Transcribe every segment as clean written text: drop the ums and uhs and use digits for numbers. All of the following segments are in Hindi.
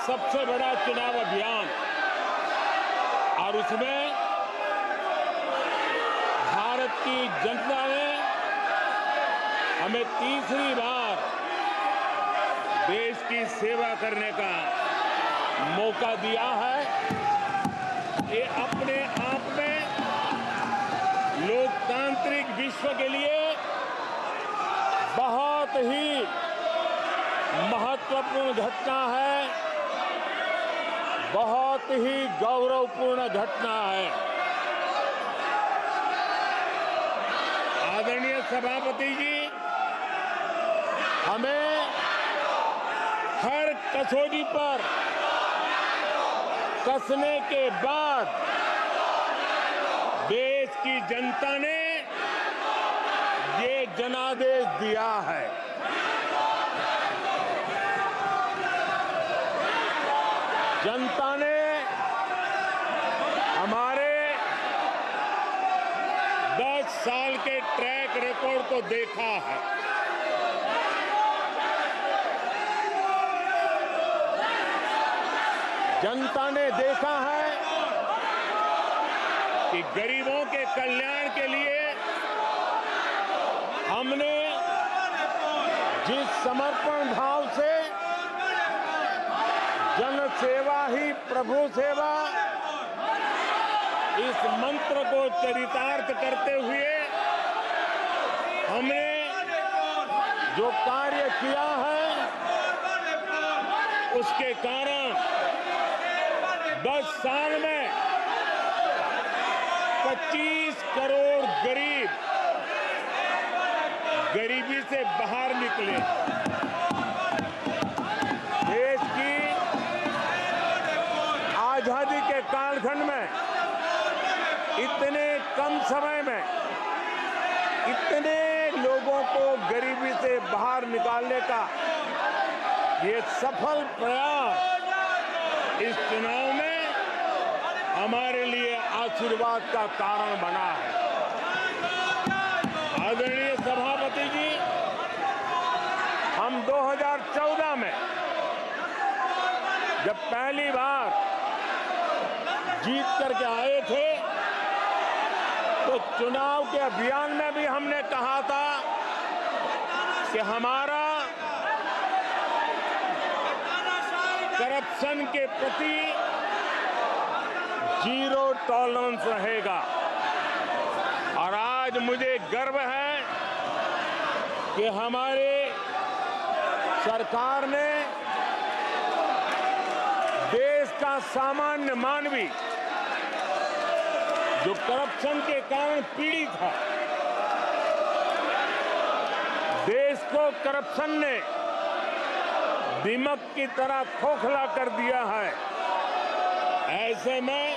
सबसे बड़ा चुनाव अभियान और उसमें भारत की जनता ने हमें तीसरी बार देश की सेवा करने का मौका दिया है। ये अपने आप में लोकतांत्रिक विश्व के लिए बहुत ही महत्वपूर्ण घटना है, बहुत ही गौरवपूर्ण घटना है। आदरणीय सभापति जी, हमें हर कसौटी पर कसने के बाद देश की जनता ने ये जनादेश दिया है। जनता ने हमारे 10 साल के ट्रैक रिकॉर्ड को देखा है। जनता ने देखा है कि गरीबों के कल्याण के लिए हमने जिस समर्पण भाव से जन सेवा ही प्रभु सेवा इस मंत्र को चरितार्थ करते हुए हमने जो कार्य किया है, उसके कारण 10 साल में 25 करोड़ गरीब गरीबी से बाहर निकले। देश की आजादी के कालखंड में इतने कम समय में इतने लोगों को गरीबी से बाहर निकालने का ये सफल प्रयास इस चुनाव में हमारे लिए आशीर्वाद का कारण बना है। आदरणीय सभापति जी, हम 2014 में जब पहली बार जीत करके आए थे तो चुनाव के अभियान में भी हमने कहा था कि हमारा करप्शन के प्रति जीरो टॉलरेंस रहेगा। और आज मुझे गर्व है कि हमारे सरकार ने देश का सामान्य मानवी जो करप्शन के कारण पीड़ित है, देश को करप्शन ने दीमक की तरह खोखला कर दिया है। ऐसे में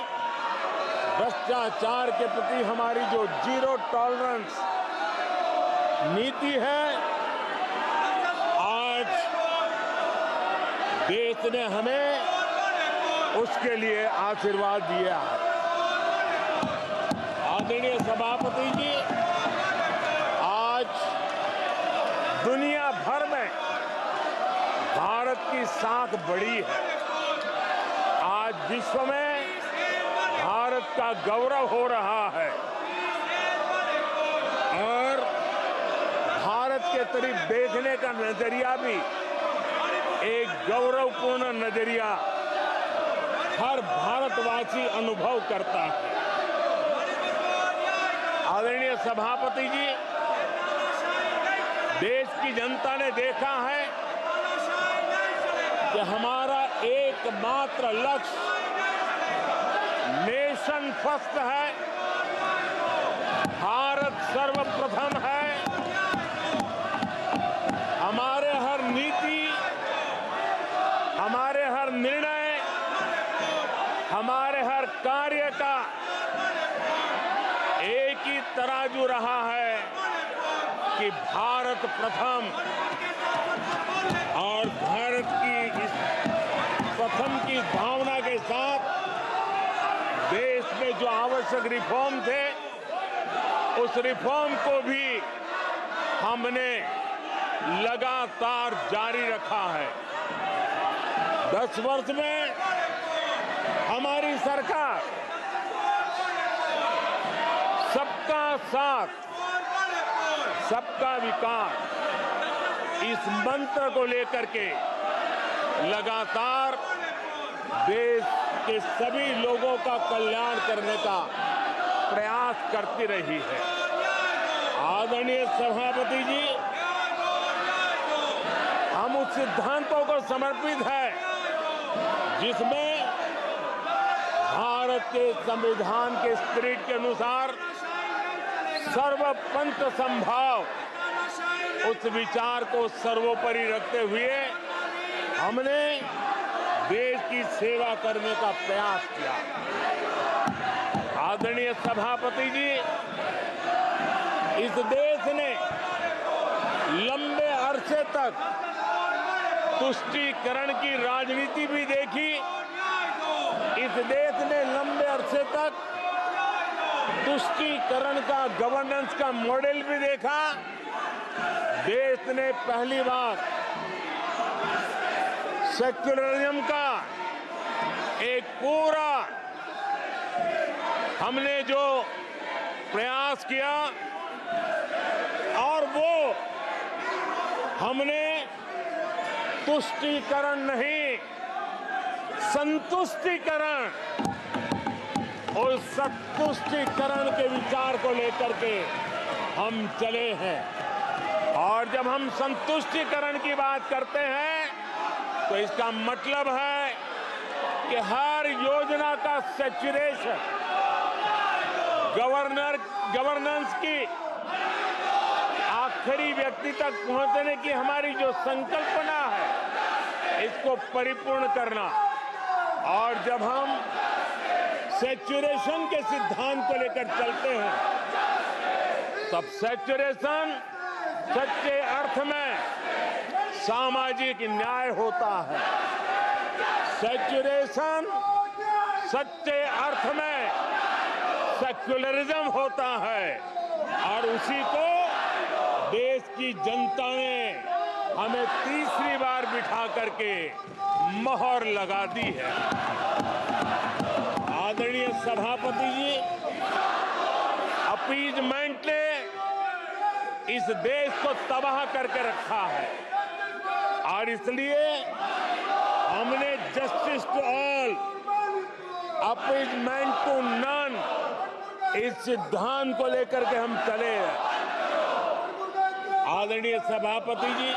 भ्रष्टाचार के प्रति हमारी जो जीरो टॉलरेंस नीति है, आज देश ने हमें उसके लिए आशीर्वाद दिया है। आदरणीय सभापति जी, आज दुनिया भर में भारत की साख बढ़ी है। आज विश्व में भारत का गौरव हो रहा है और भारत के तरफ देखने का नजरिया भी एक गौरवपूर्ण नजरिया हर भारतवासी अनुभव करता है। आदरणीय सभापति जी, देश की जनता ने देखा है कि हमारा एकमात्र लक्ष्य नेशन फर्स्ट है, भारत सर्वप्रथम है। हमारे हर नीति, हमारे हर निर्णय, हमारे हर कार्य का एक ही तराजू रहा है कि भारत प्रथम, और भारत की इस प्रथम की भावना के साथ देश में जो आवश्यक रिफॉर्म थे, उस रिफॉर्म को भी हमने लगातार जारी रखा है। 10 वर्ष में हमारी सरकार सबका साथ, सबका विकास इस मंत्र को लेकर के लगातार देश के सभी लोगों का कल्याण करने का प्रयास करती रही है। आदरणीय सभापति जी, हम उस सिद्धांतों को समर्पित है जिसमें भारत के संविधान के स्पिरिट के अनुसार सर्वपंथ संभाव, उस विचार को सर्वोपरि रखते हुए हमने देश की सेवा करने का प्रयास किया। आदरणीय सभापति जी, इस देश ने लंबे अरसे तक तुष्टीकरण की राजनीति भी देखी। इस देश ने लंबे अरसे तक तुष्टीकरण का, गवर्नेंस का मॉडल भी देखा। देश ने पहली बार सेक्युलरिज्म का एक पूरा हमने जो प्रयास किया और वो हमने तुष्टीकरण नहीं, संतुष्टीकरण और संतुष्टीकरण के विचार को लेकर के हम चले हैं। और जब हम संतुष्टीकरण की बात करते हैं तो इसका मतलब है कि हर योजना का सैचुरेशन, गवर्नेंस की आखिरी व्यक्ति तक पहुंचने की हमारी जो संकल्पना है, इसको परिपूर्ण करना। और जब हम सैचुरेशन के सिद्धांत को लेकर चलते हैं, तब सैचुरेशन सच्चे अर्थ में सामाजिक न्याय होता है। सैचुरेशन सच्चे अर्थ में सेक्युलरिज्म होता है। और उसी को देश की जनता ने हमें तीसरी बार बिठा करके मोहर लगा दी है। आदरणीय सभापति जी, अपीजमेंट ने इस देश को तबाह करके रखा है और इसलिए हमने justice to all, appeasement to none, इस सिद्धांत को लेकर के हम चले हैं। आदरणीय सभापति जी,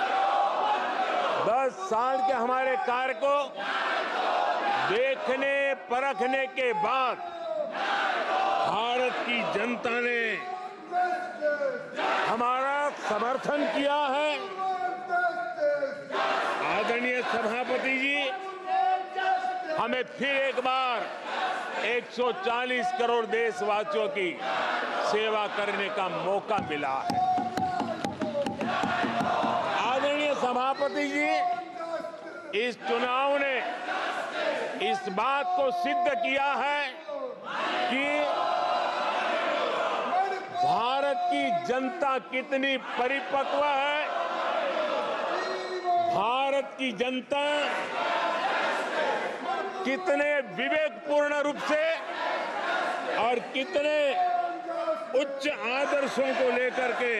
10 साल के हमारे कार्य को देखने परखने के बाद भारत की जनता ने हमारा समर्थन किया है। आदरणीय सभापति जी, हमें फिर एक बार 140 करोड़ देशवासियों की सेवा करने का मौका मिला है। आदरणीय सभापति जी, इस चुनाव ने इस बात को सिद्ध किया है कि भारत की जनता कितनी परिपक्व है। भारत की जनता कितने विवेकपूर्ण रूप से और कितने उच्च आदर्शों को लेकर के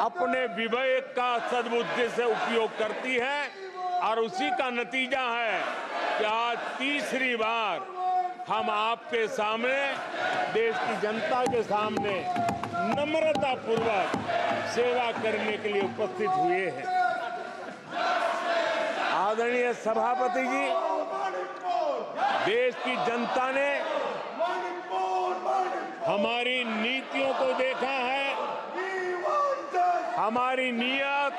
अपने विवेक का सद्बुद्धि से उपयोग करती है। और उसी का नतीजा है कि आज तीसरी बार हम आपके सामने, देश की जनता के सामने नम्रतापूर्वक सेवा करने के लिए उपस्थित हुए हैं। आदरणीय सभापति जी, देश की जनता ने हमारी नीतियों को देखा है, हमारी नीयत,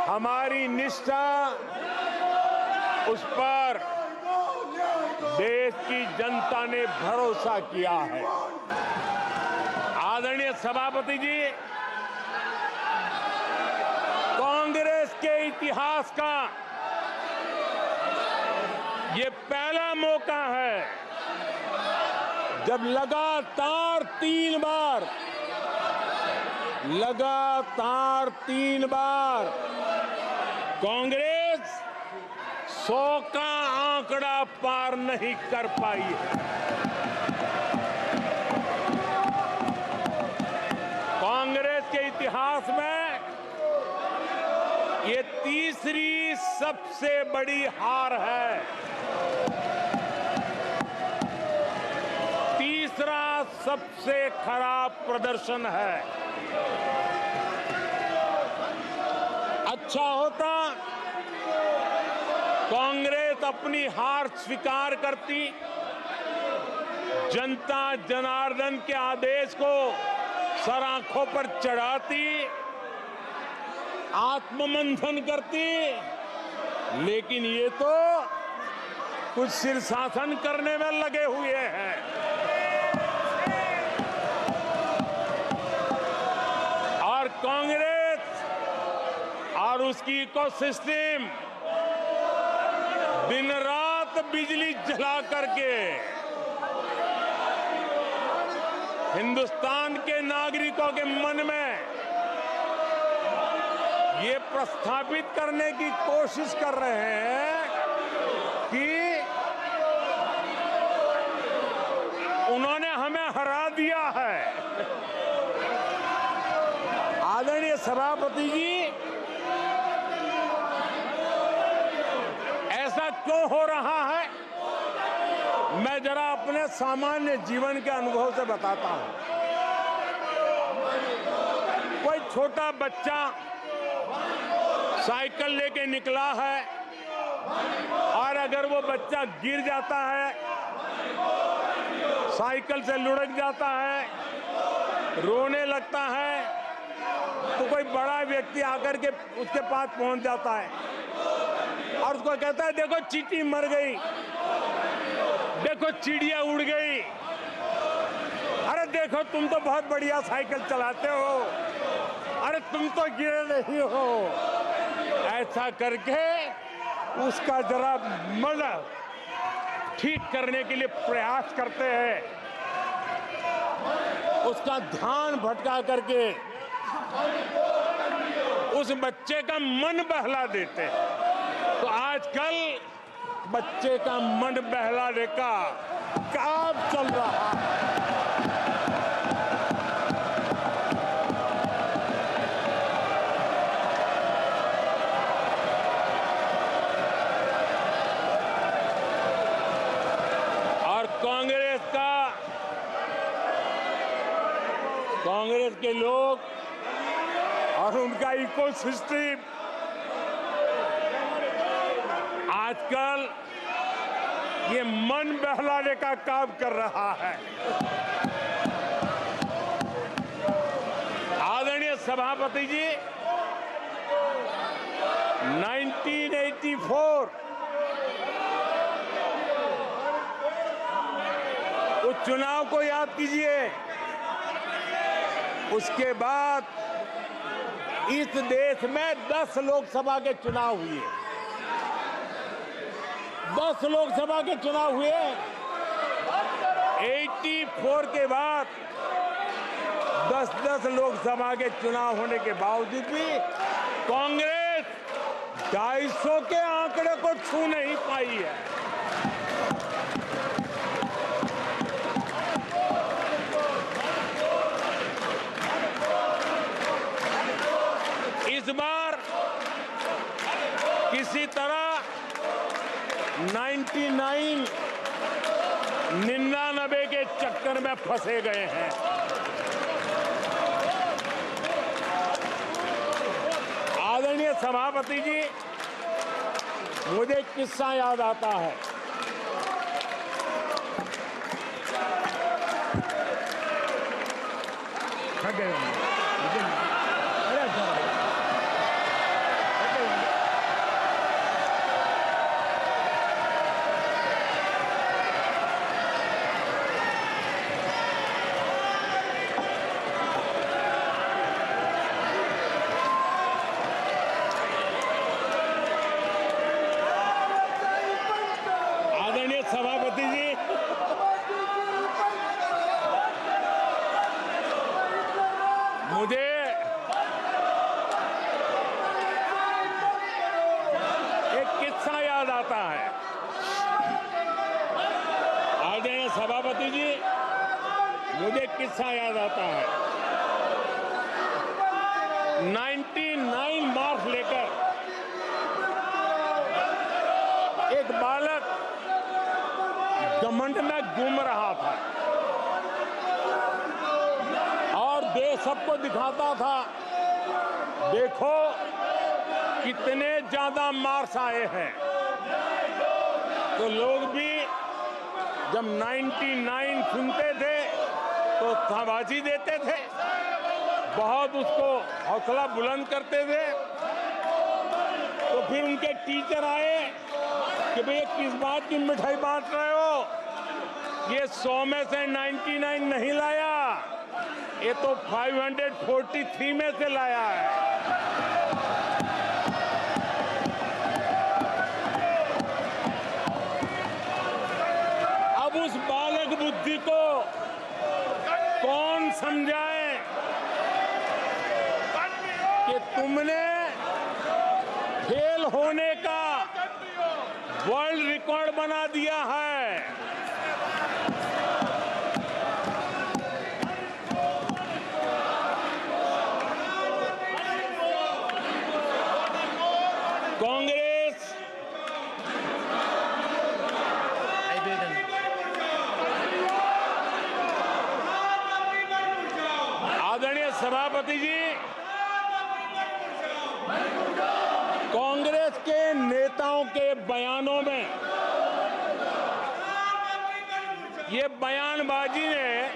हमारी निष्ठा, उस पर देश की जनता ने भरोसा किया है। आदरणीय सभापति जी, कांग्रेस के इतिहास का ये पहला मौका है जब लगातार तीन बार कांग्रेस 100 का आंकड़ा पार नहीं कर पाई है। कांग्रेस के इतिहास में ये तीसरी सबसे बड़ी हार है। तीसरा सबसे खराब प्रदर्शन है। अच्छा होता कांग्रेस अपनी हार स्वीकार करती, जनता जनार्दन के आदेश को सर आंखों पर चढ़ाती, आत्ममंथन करती, लेकिन ये तो कुछ शीर्षासन करने में लगे हुए हैं। और कांग्रेस और उसकी इकोसिस्टम दिन रात बिजली जला करके हिंदुस्तान के नागरिकों के मन में ये प्रस्थापित करने की कोशिश कर रहे हैं कि उन्होंने हमें हरा दिया है। आदरणीय सभापति जी, ऐसा क्यों हो रहा है? मैं जरा अपने सामान्य जीवन के अनुभव से बताता हूं। कोई छोटा बच्चा साइकिल लेके निकला है और अगर वो बच्चा गिर जाता है, साइकिल से लुढ़क जाता है, रोने लगता है, तो कोई बड़ा व्यक्ति आकर के उसके पास पहुंच जाता है और उसको कहता है, देखो चींटी मर गई, देखो चिड़िया उड़ गई, अरे देखो तुम तो बहुत बढ़िया साइकिल चलाते हो, अरे तुम तो गिरे नहीं हो। ऐसा करके उसका जरा मन ठीक करने के लिए प्रयास करते हैं, उसका ध्यान भटका करके उस बच्चे का मन बहला देते हैं। तो आजकल बच्चे का मन बहलाने का काम चल रहा है। और कांग्रेस के लोग और उनका इकोसिस्टम आजकल ये मन बहलाने का काम कर रहा है। आदरणीय सभापति जी, 1984 उस चुनाव को याद कीजिए। उसके बाद इस देश में 10 लोकसभा के चुनाव हुए। 10 लोकसभा के चुनाव हुए। 84 के बाद 10-10 लोकसभा के चुनाव होने के बावजूद भी कांग्रेस 250 के आंकड़े को छू नहीं पाई है। इस बार किसी तरह 99 के चक्कर में फंसे गए हैं। आदरणीय सभापति जी, मुझे एक किस्सा याद आता है। सभापति जी, मुझे एक किस्सा याद आता है। सभापति जी, मुझे किस्सा याद आता है। 99 मार्क्स लेकर एक बालक घमंड में घूम रहा था और देश सबको दिखाता था, देखो कितने ज्यादा मार्क्स आए हैं। तो लोग भी जब 99 सुनते थे तो शाबाशी देते थे, बहुत उसको हौसला बुलंद करते थे। तो फिर उनके टीचर आए कि भैया किस बात की मिठाई बांट रहे हो, ये 100 में से 99 नहीं लाया, ये तो 543 में से लाया है। अब उस बालक बुद्धि को कौन समझाए कि तुमने फेल होने का वर्ल्ड रिकॉर्ड बना दिया है। कांग्रेस आदरणीय सभापति जी, कांग्रेस के नेताओं के बयानों में ये बयानबाजी ने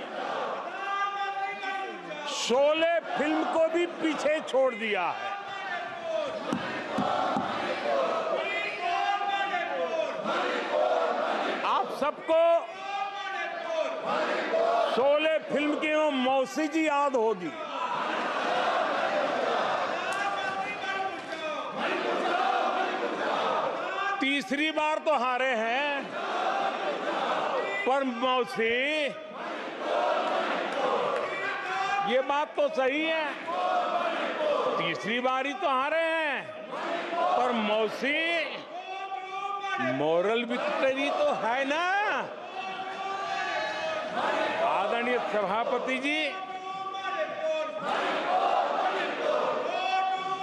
शोले फिल्म को भी पीछे छोड़ दिया है। आप सबको शोले फिल्म की वो मौसी जी याद होगी। तीसरी बार तो हारे हैं, पर मौसी ये बात तो सही है, तीसरी बार ही तो हारे हैं, पर मौसी मोरल विक्ट्री तो है ना। आदरणीय सभापति जी,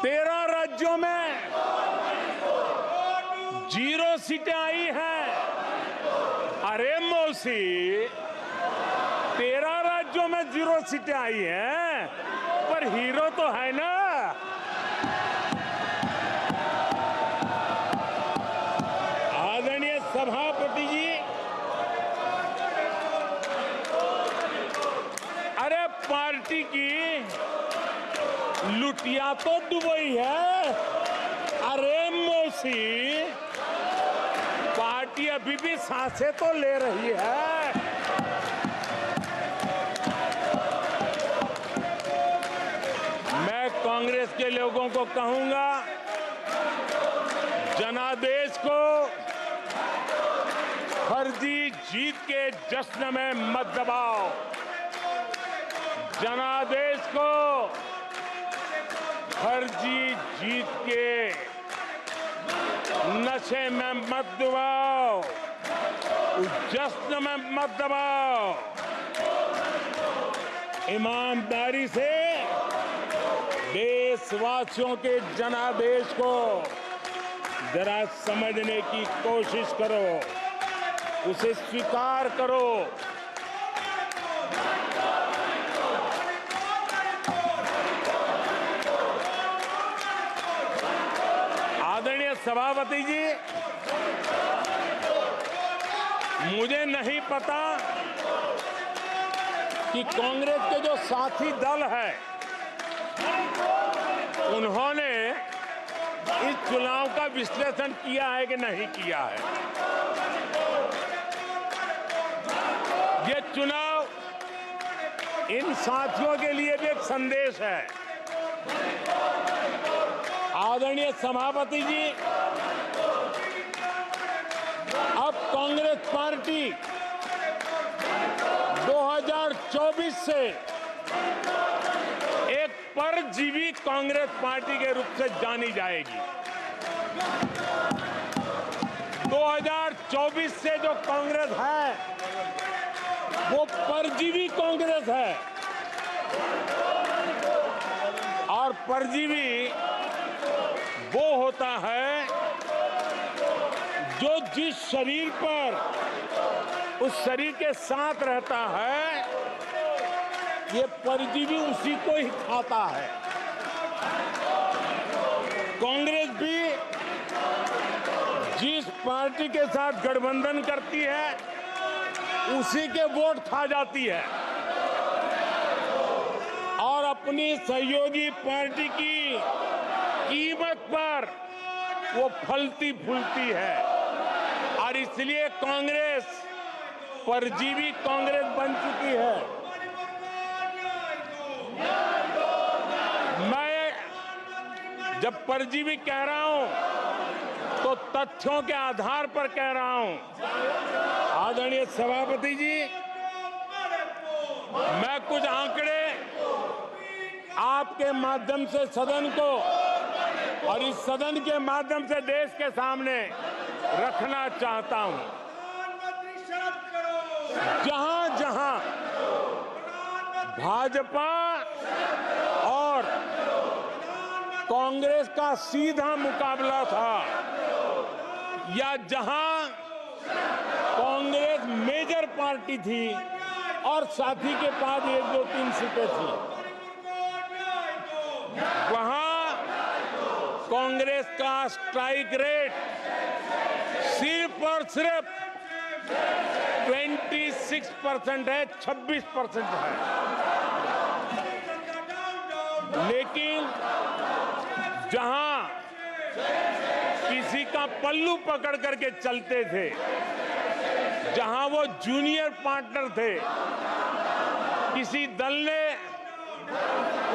13 राज्यों में 0 सीटें आई हैं। अरे मौसी, 13 राज्यों में 0 सीटें आई हैं, पर हीरो तो है ना। आदरणीय सभापति जी, अरे पार्टी की लुटिया तो दुबई है। अरे मौसी, पार्टी अभी भी सांसें तो ले रही है। मैं कांग्रेस के लोगों को कहूंगा, जनादेश को फर्जी जीत के जश्न में मत दबाओ। जनादेश को फर्जी जीत के नशे में मत दबाओ, उस जश्न में मत दबाओ। ईमानदारी से देशवासियों के जनादेश को जरा समझने की कोशिश करो, उसे स्वीकार करो। आदरणीय सभापति जी, मुझे नहीं पता कि कांग्रेस के जो साथी दल है उन्होंने इस चुनाव का विश्लेषण किया है कि नहीं किया है। ये चुनाव इन साथियों के लिए भी एक संदेश है। आदरणीय सभापति जी, अब कांग्रेस पार्टी 2024 से एक परजीवी कांग्रेस पार्टी के रूप से जानी जाएगी। 2024 से जो कांग्रेस है वो परजीवी कांग्रेस है। और परजीवी वो होता है जो जिस शरीर पर उस शरीर के साथ रहता है, ये परजीवी उसी को ही खाता है। कांग्रेस भी जिस पार्टी के साथ गठबंधन करती है उसी के वोट खा जाती है और अपनी सहयोगी पार्टी की कीमत पर वो फलती फूलती है। और इसलिए कांग्रेस परजीवी कांग्रेस बन चुकी है। मैं जब परजीवी कह रहा हूं तो तथ्यों के आधार पर कह रहा हूं। आदरणीय सभापति जी, मैं कुछ आंकड़े आपके माध्यम से सदन को और इस सदन के माध्यम से देश के सामने रखना चाहता हूं। जहां जहां भाजपा और कांग्रेस का सीधा मुकाबला था या जहां कांग्रेस मेजर पार्टी थी और साथी के पास 1, 2, 3 सीटें थी, वहां कांग्रेस का स्ट्राइक रेट सिर्फ और सिर्फ 26% है, 26% है। लेकिन जहां किसी का पल्लू पकड़ करके चलते थे, जहां वो जूनियर पार्टनर थे, किसी दल ने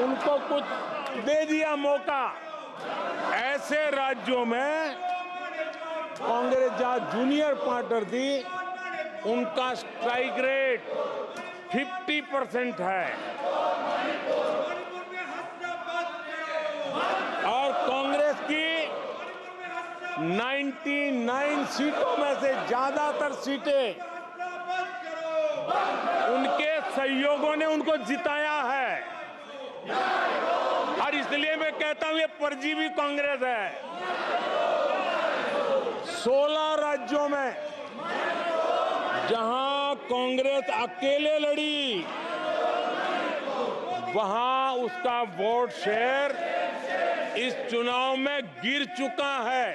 उनको कुछ दे दिया मौका, ऐसे राज्यों में कांग्रेस जहां जूनियर पार्टनर थी उनका स्ट्राइक रेट 50% है। और कांग्रेस की 99 सीटों में से ज्यादातर सीटें उनके सहयोगियों ने उनको जिताया है। और इसलिए मैं कहता हूं ये परजीवी कांग्रेस है। 16 राज्यों में जहां कांग्रेस अकेले लड़ी, वहां उसका वोट शेयर इस चुनाव में गिर चुका है।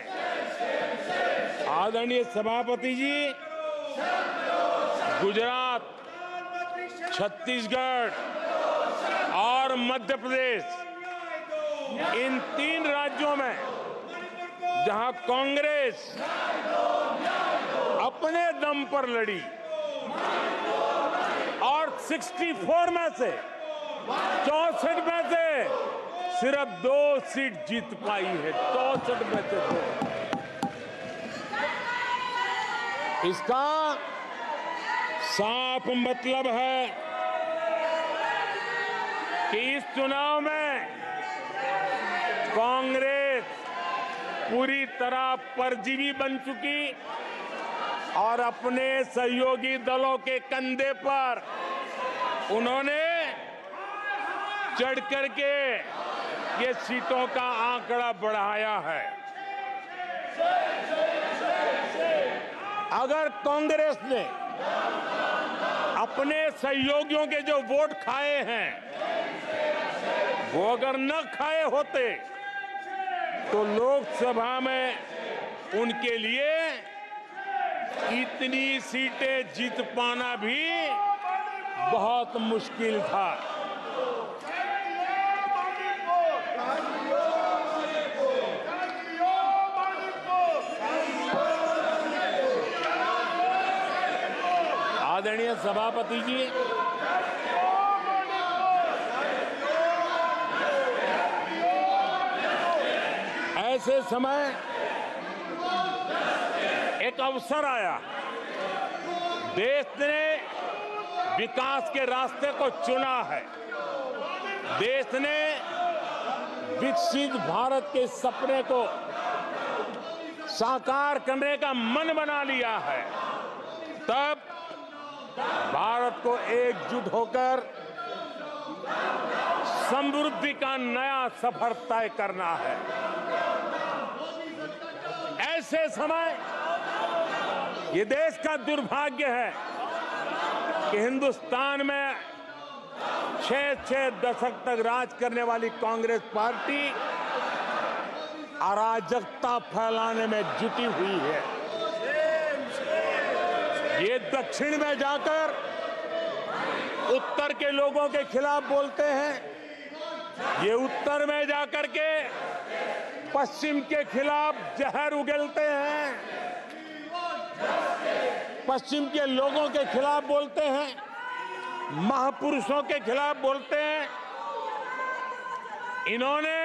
आदरणीय सभापति जी, गुजरात, छत्तीसगढ़ और मध्य प्रदेश, इन 3 राज्यों में जहां कांग्रेस अपने दम पर लड़ी और 64 में से 64 में से सिर्फ 2 सीट जीत पाई है, 64 में से 2। इसका साफ मतलब है कि इस चुनाव में कांग्रेस पूरी तरह परजीवी बन चुकी और अपने सहयोगी दलों के कंधे पर उन्होंने चढ़ करके ये सीटों का आंकड़ा बढ़ाया है। अगर कांग्रेस ने अपने सहयोगियों के जो वोट खाए हैं वो अगर न खाए होते तो लोकसभा में उनके लिए इतनी सीटें जीत पाना भी बहुत मुश्किल था। आदरणीय सभापति जी, ऐसे समय एक अवसर आया, देश ने विकास के रास्ते को चुना है, देश ने विकसित भारत के सपने को साकार करने का मन बना लिया है। तब भारत को एकजुट होकर समृद्धि का नया सफर तय करना है। ऐसे समय ये देश का दुर्भाग्य है कि हिंदुस्तान में 6 दशक तक राज करने वाली कांग्रेस पार्टी अराजकता फैलाने में जुटी हुई है। ये दक्षिण में जाकर उत्तर के लोगों के खिलाफ बोलते हैं, ये उत्तर में जाकर के पश्चिम के खिलाफ जहर उगलते हैं, पश्चिम के लोगों के खिलाफ बोलते हैं, महापुरुषों के खिलाफ बोलते हैं। इन्होंने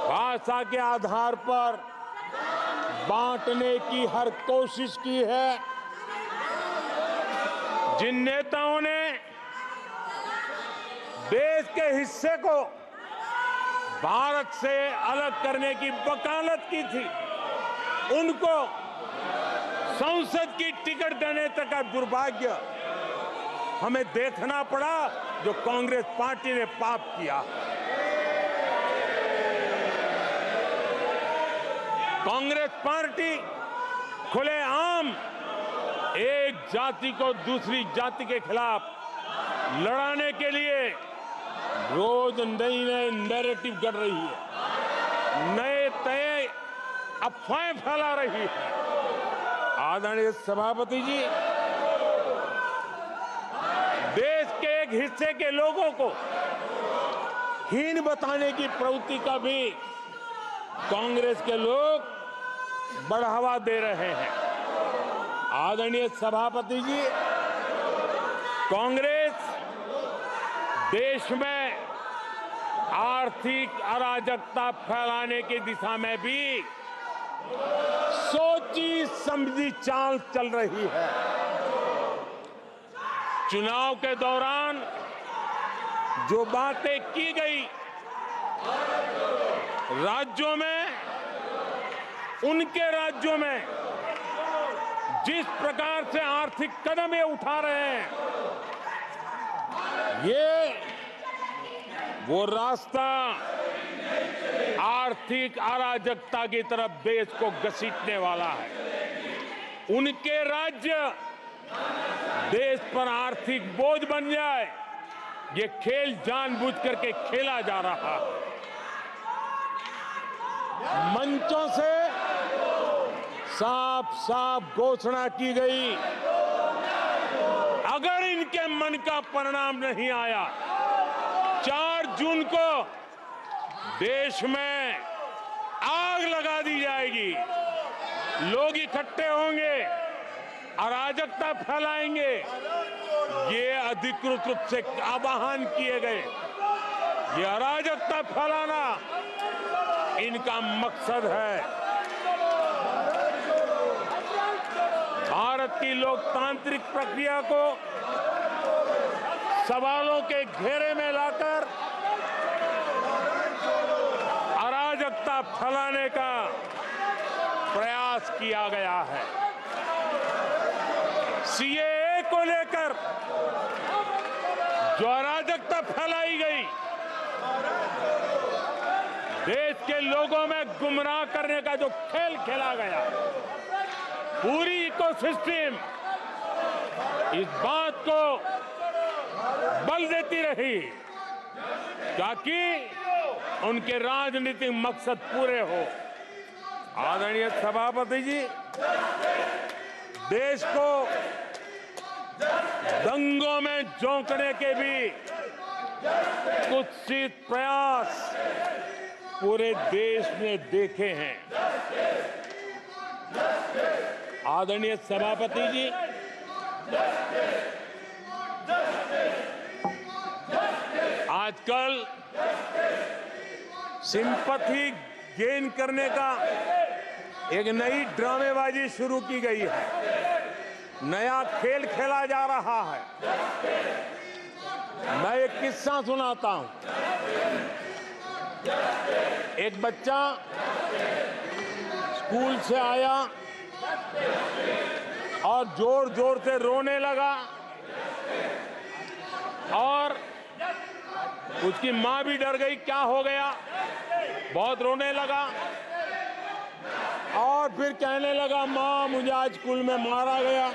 भाषा के आधार पर बांटने की हर कोशिश की है। जिन नेताओं ने देश के हिस्से को भारत से अलग करने की वकालत की थी, उनको संसद की टिकट देने तक का दुर्भाग्य हमें देखना पड़ा, जो कांग्रेस पार्टी ने पाप किया। कांग्रेस पार्टी खुलेआम एक जाति को दूसरी जाति के खिलाफ लड़ाने के लिए रोज नई नैरेटिव कर रही है, नए अफवाहें फैला रही है। आदरणीय सभापति जी, देश के एक हिस्से के लोगों को हीन बताने की प्रवृत्ति का भी कांग्रेस के लोग बढ़ावा दे रहे हैं। आदरणीय सभापति जी, कांग्रेस देश में आर्थिक अराजकता फैलाने की दिशा में भी सोची समझी चाल चल रही है। चुनाव के दौरान जो बातें की गई, राज्यों में, उनके राज्यों में जिस प्रकार से आर्थिक कदम ये उठा रहे हैं, ये वो रास्ता आर्थिक अराजकता की तरफ देश को घसीटने वाला है। उनके राज्य देश पर आर्थिक बोझ बन जाए, ये खेल जानबूझ करके खेला जा रहा है। मंचों से साफ साफ घोषणा की गई, अगर इनके मन का परिणाम नहीं आया, 4 जून को देश में आग लगा दी जाएगी, लोग इकट्ठे होंगे, अराजकता फैलाएंगे। ये अधिकृत रूप से आह्वान किए गए, ये अराजकता फैलाना इनका मकसद है। भारत की लोकतांत्रिक प्रक्रिया को सवालों के घेरे में लाकर अराजकता फैलाने का प्रयास किया गया है। सीएए को लेकर जो अराजकता फैलाई गई, देश के लोगों में गुमराह करने का जो खेल खेला गया, पूरी इकोसिस्टम इस बात को बल देती रही ताकि उनके राजनीतिक मकसद पूरे हो। आदरणीय सभापति जी, देश को दंगों में झोंकने के भी कुत्सित प्रयास पूरे देश ने देखे हैं। आदरणीय सभापति जी, आजकल सिंपैथी गेन करने का एक नई ड्रामेबाजी शुरू की गई है, नया खेल खेला जा रहा है। मैं एक किस्सा सुनाता हूं। एक बच्चा स्कूल से आया, और जोर जोर से रोने लगा और उसकी मां भी डर गई, क्या हो गया, बहुत रोने लगा और फिर कहने लगा, मां मुझे आज स्कूल में मारा गया,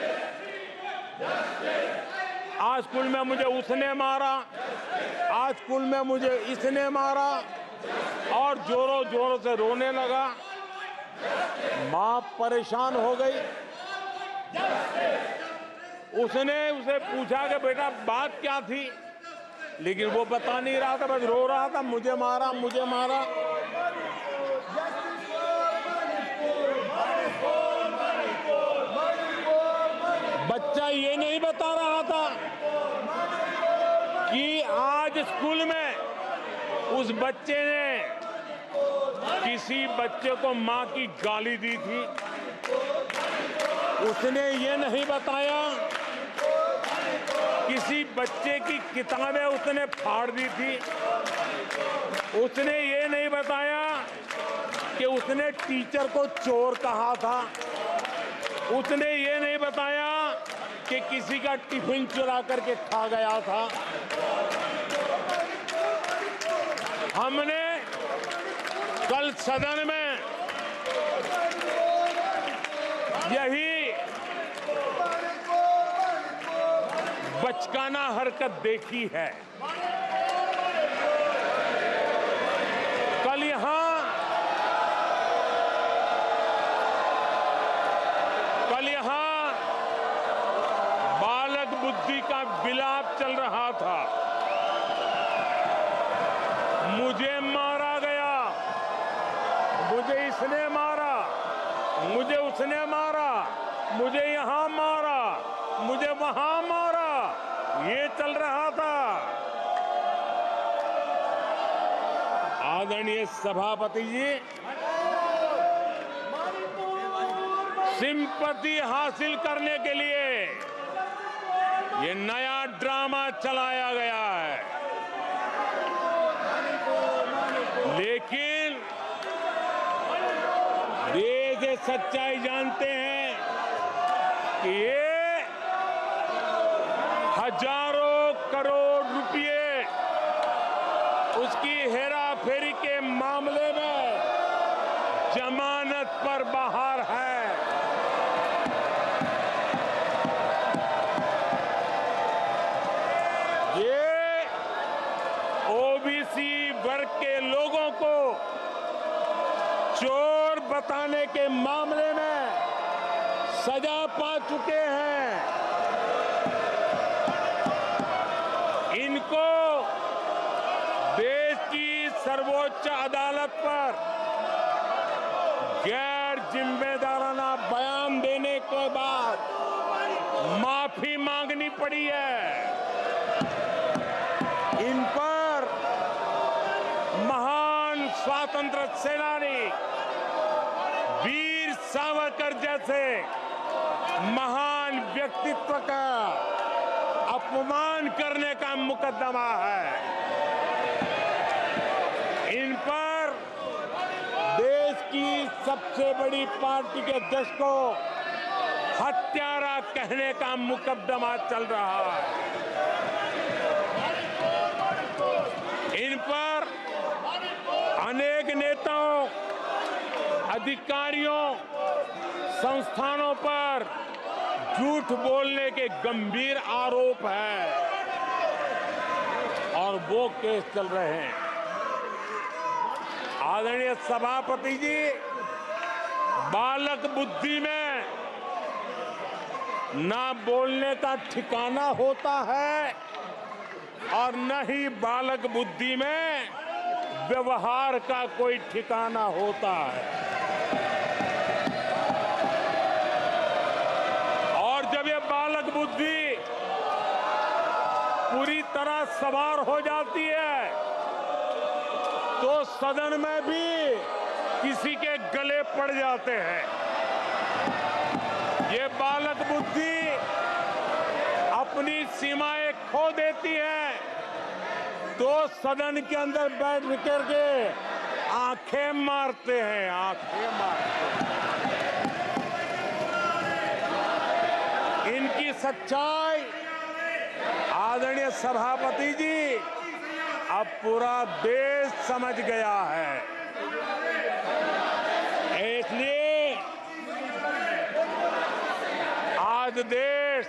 आज स्कूल में मुझे उसने मारा, आज स्कूल में मुझे इसने मारा, और जोरों जोरों से रोने लगा। मां परेशान हो गई। उसने उसे पूछा कि बेटा बात क्या थी, लेकिन वो बता नहीं रहा था, बस रो रहा था, मुझे मारा मुझे मारा। बच्चा ये नहीं बता रहा था कि आज स्कूल में उस बच्चे ने किसी बच्चे को मां की गाली दी थी। उसने ये नहीं बताया किसी बच्चे की किताबें उसने फाड़ दी थी। उसने ये नहीं बताया कि उसने टीचर को चोर कहा था। उसने ये नहीं बताया कि किसी का टिफिन चुरा करके खा गया था। हमने कल सदन में यही बचकाना हरकत देखी है। कल यहां बालक बुद्धि का विलाप चल रहा था। मुझे मारा गया, मुझे इसने मारा, मुझे उसने मारा, मुझे यहां मारा, मुझे वहां मारा, ये चल रहा था। आदरणीय सभापति जी, सिंपैथी हासिल करने के लिए ये नया ड्रामा चलाया गया है, लेकिन ये सच्चाई जानते हैं कि ये हजारों करोड़ रुपए उसकी हेराफेरी के मामले में जमानत पर बाहर है। ये ओबीसी वर्ग के लोगों को चोर बताने के मामले में सजा पा चुके हैं। इनको देश की सर्वोच्च अदालत पर गैर जिम्मेदाराना बयान देने के बाद माफी मांगनी पड़ी है। इन पर महान स्वातंत्र सेनानी वीर सावरकर जैसे महान व्यक्तित्व का अपमान करने का मुकदमा है। इन पर देश की सबसे बड़ी पार्टी के अध्यक्ष को हत्यारा कहने का मुकदमा चल रहा है। इन पर अनेक नेताओं, अधिकारियों, संस्थानों पर झूठ बोलने के गंभीर आरोप हैं और वो केस चल रहे हैं। आदरणीय सभापति जी, बालक बुद्धि में ना बोलने का ठिकाना होता है और न ही बालक बुद्धि में व्यवहार का कोई ठिकाना होता है। और जब ये बालक बुद्धि पूरी तरह सवार हो जाती है तो सदन में भी किसी के गले पड़ जाते हैं। ये बालक बुद्धि अपनी सीमाएं खो देती है तो सदन के अंदर बैठ करके आंखें मारते हैं, आंखें मारते हैं। इनकी सच्चाई आदरणीय सभापति जी अब पूरा देश समझ गया है। इसलिए आज देश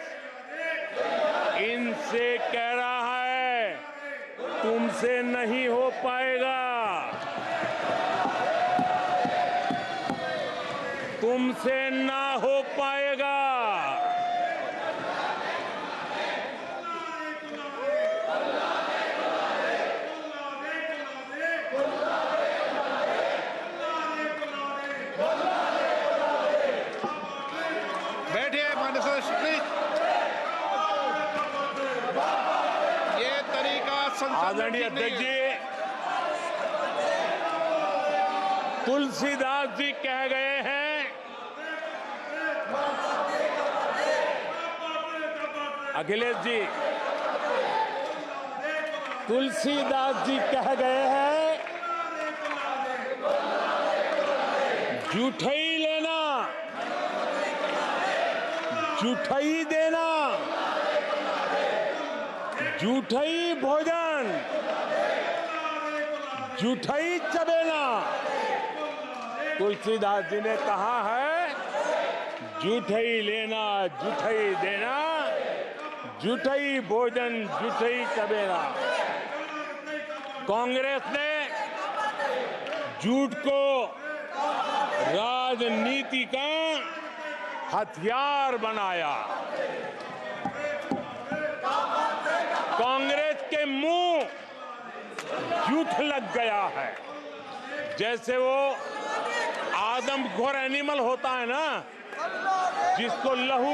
इनसे कह रहा है तुमसे नहीं हो पाएगा, तुमसे ना हो पाएगा। बैठिए माननीय सदस्य प्लीज। ये तरीका आदरणीय अध्यक्ष जी, तुलसीदास जी कह गए हैं अखिलेश जी, तुलसीदास जी कह गए हैं जूठई लेना जूठई देना, जूठई भोजन जूठई चबेना। तुलसीदास जी ने कहा है जूठई लेना जूठई देना, जूठई भोजन जूठई चबेना। कांग्रेस ने झूठ को राजनीति का हथियार बनाया। कांग्रेस के मुंह झूठ लग गया है। जैसे वो आदमखोर एनिमल होता है ना, जिसको लहू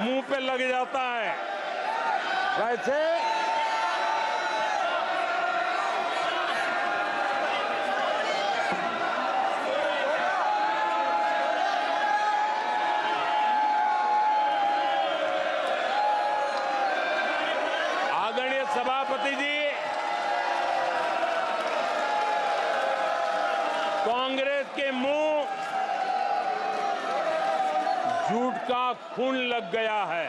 मुंह पे लग जाता है, वैसे आदरणीय सभापति जी, कांग्रेस के मुंह झूठ का खून लग गया है।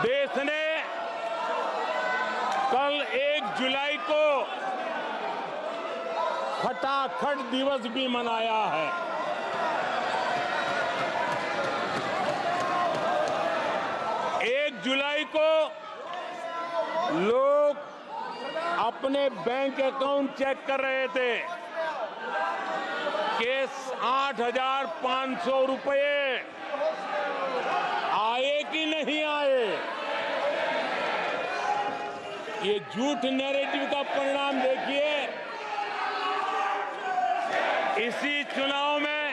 देश ने कल 1 जुलाई को खटाखट दिवस भी मनाया है। जुलाई को लोग अपने बैंक अकाउंट चेक कर रहे थे कि 8,500 रुपये आए कि नहीं आए। ये झूठ नैरेटिव का परिणाम देखिए। इसी चुनाव में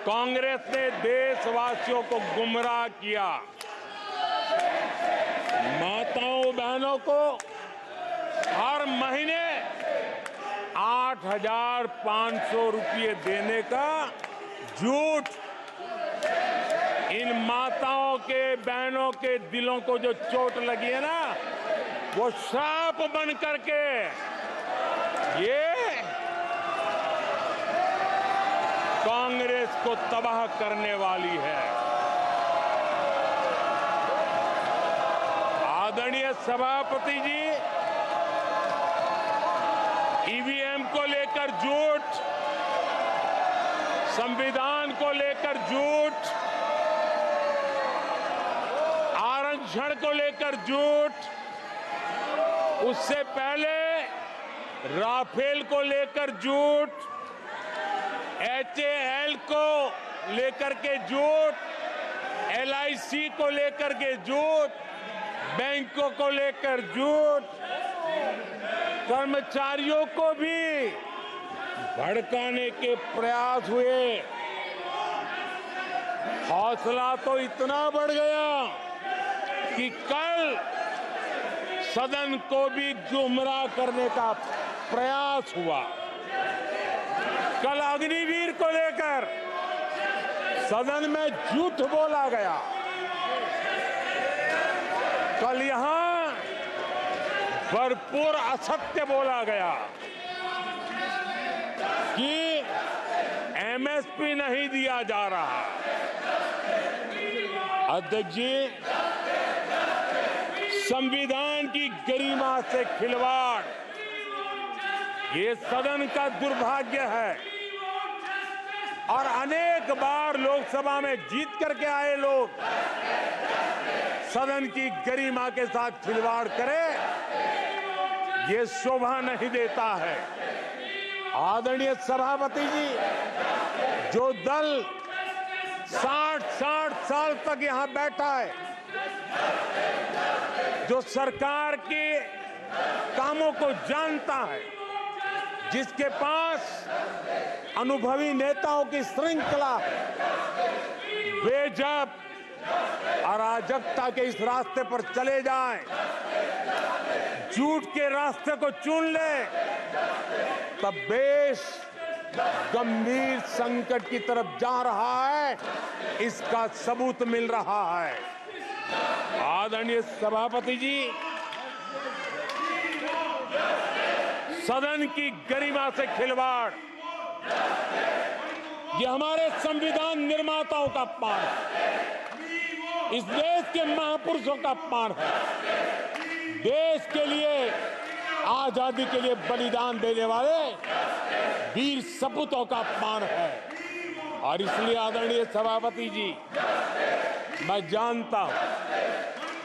कांग्रेस ने देशवासियों को गुमराह किया। माताओं बहनों को हर महीने 8,500 रुपये देने का झूठ। इन माताओं के बहनों के दिलों को जो चोट लगी है ना, वो श्राप बन करके ये कांग्रेस को तबाह करने वाली है। आदरणीय सभापति जी, ईवीएम को लेकर झूठ, संविधान को लेकर झूठ, आरक्षण को लेकर झूठ, उससे पहले राफेल को लेकर झूठ, HAL को लेकर के झूठ, LIC को लेकर के झूठ, बैंकों को लेकर झूठ, कर्मचारियों को भी भड़काने के प्रयास हुए। हौसला तो इतना बढ़ गया कि कल सदन को भी गुमराह करने का प्रयास हुआ। कल अग्निवीर को लेकर सदन में झूठ बोला गया। कल यहां भरपूर असत्य बोला गया कि एमएसपी नहीं दिया जा रहा। अध्यक्ष जी, संविधान की गरिमा से खिलवाड़ ये सदन का दुर्भाग्य है और अनेक बार लोकसभा में जीत करके आए लोग सदन की गरिमा के साथ खिलवाड़ करे, ये शोभा नहीं देता है। आदरणीय सभापति जी, जो दल 60 साल तक यहां बैठा है, जो सरकार के कामों को जानता है, जिसके पास अनुभवी नेताओं की श्रृंखला है, वे जब अराजकता के इस रास्ते पर चले जाएं, झूठ के रास्ते को चुन ले, तब देश गंभीर संकट की तरफ जा रहा है, इसका सबूत मिल रहा है। आदरणीय सभापति जी, सदन की गरिमा से खिलवाड़ ये हमारे संविधान निर्माताओं का अपमान है, इस देश के महापुरुषों का अपमान है, देश के लिए आजादी के लिए बलिदान देने वाले वीर सपूतों का अपमान है। और इसलिए आदरणीय सभापति जी, मैं जानता हूं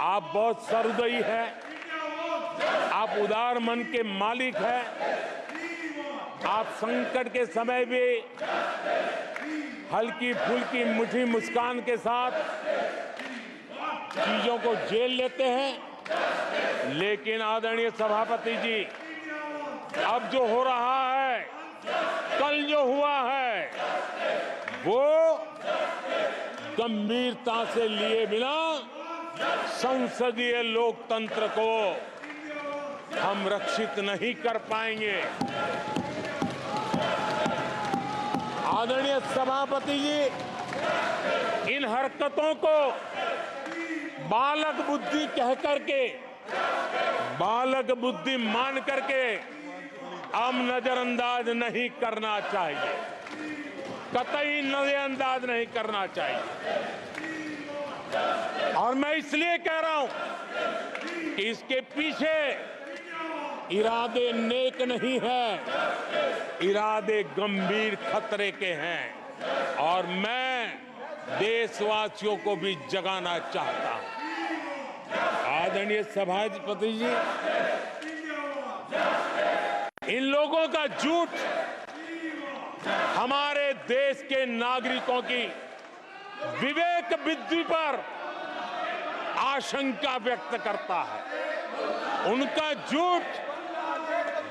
आप बहुत सहृदयी हैं, आप उदार मन के मालिक हैं, आप संकट के समय भी हल्की फुल्की मीठी मुस्कान के साथ चीजों को झेल लेते हैं। लेकिन आदरणीय सभापति जी, अब जो हो रहा है, कल जो हुआ है, वो गंभीरता से लिए बिना संसदीय लोकतंत्र को हम रक्षित नहीं कर पाएंगे। आदरणीय सभापति जी, इन हरकतों को बालक बुद्धि कह करके, बालक बुद्धि मान करके हम नजरअंदाज नहीं करना चाहिए, कतई नजरअंदाज नहीं करना चाहिए। और मैं इसलिए कह रहा हूं कि इसके पीछे इरादे नेक नहीं है, इरादे गंभीर खतरे के हैं और मैं देशवासियों को भी जगाना चाहता हूं। आदरणीय सभापति जी, इन लोगों का झूठ हमारे देश के नागरिकों की विवेक बुद्धि पर आशंका व्यक्त करता है। उनका झूठ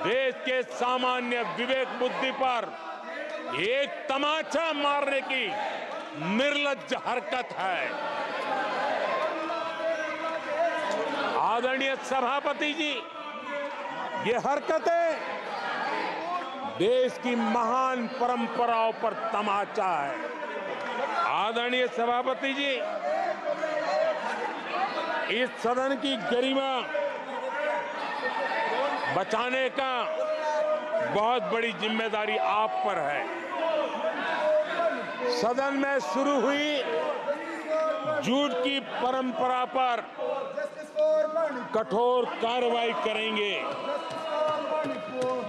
देश के सामान्य विवेक बुद्धि पर एक तमाचा मारने की निर्लज्ज हरकत है। आदरणीय सभापति जी, ये हरकतें देश की महान परंपराओं पर तमाचा है। आदरणीय सभापति जी, इस सदन की गरिमा बचाने का बहुत बड़ी जिम्मेदारी आप पर है। सदन में शुरू हुई झूठ की परंपरा पर कठोर कार्रवाई करेंगे,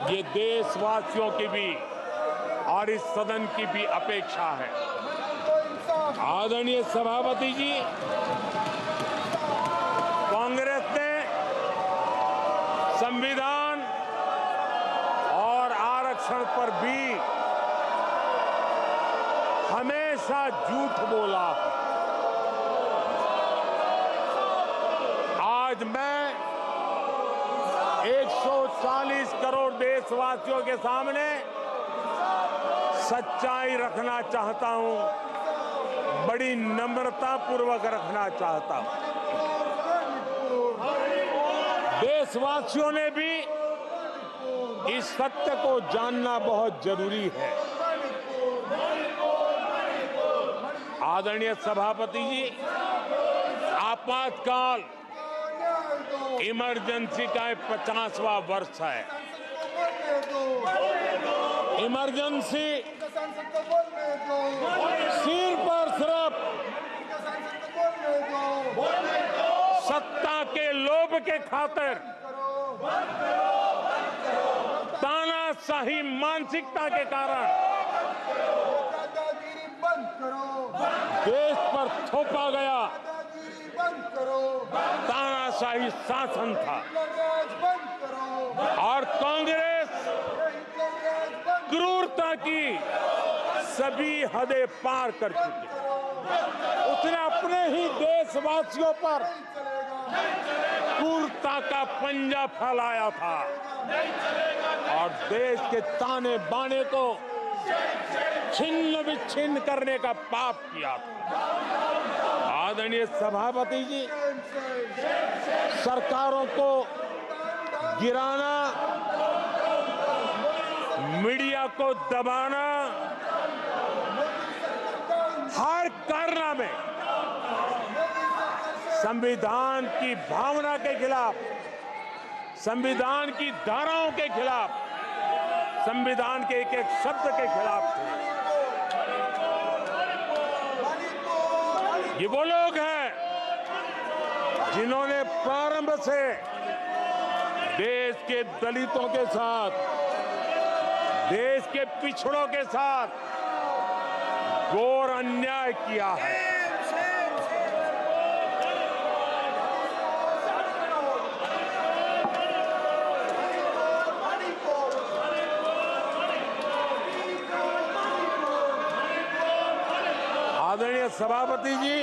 ये देशवासियों की भी और इस सदन की भी अपेक्षा है। आदरणीय सभापति जी, कांग्रेस ने संविधान और आरक्षण पर भी हमेशा झूठ बोला। आज मैं 140 करोड़ देशवासियों के सामने सच्चाई रखना चाहता हूं, बड़ी नम्रता पूर्वक रखना चाहता हूं। देशवासियों ने भी इस सत्य को जानना बहुत जरूरी है। आदरणीय सभापति जी, आपातकाल इमरजेंसी का 50वां वर्ष है। इमरजेंसी सिर पर सिर्फ सत्ता के लोभ के खातिर तानाशाही मानसिकता के कारण देश पर थोपा गया तानाशाही शासन था और कांग्रेस क्रूरता की सभी हदें पार कर चुकी है। उसने अपने ही देशवासियों पर क्रूरता का पंजा फैलाया था और देश के ताने बाने को छिन्न विच्छिन्न करने का पाप किया था। आदरणीय सभापति जी, सरकारों को गिराना, मीडिया को दबाना, हर कारनामे संविधान की भावना के खिलाफ, संविधान की धाराओं के खिलाफ, संविधान के एक एक शब्द के खिलाफ थे। ये वो लोग हैं जिन्होंने प्रारंभ से देश के दलितों के साथ, देश के पिछड़ों के साथ घोर अन्याय किया है। आदरणीय सभापति जी,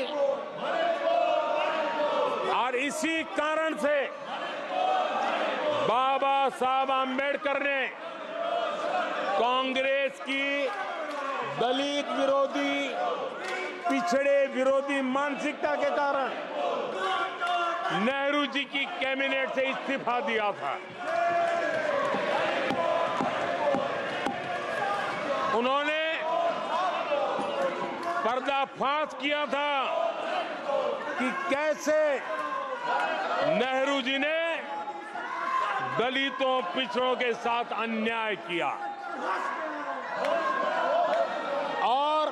और इसी कारण से बाबा साहब आम्बेडकर ने कांग्रेस की दलित विरोधी, पिछड़े विरोधी मानसिकता के कारण नेहरू जी की कैबिनेट से इस्तीफा दिया था। उन्होंने पर्दाफाश किया था कि कैसे नेहरू जी ने दलितों, पिछड़ों के साथ अन्याय किया और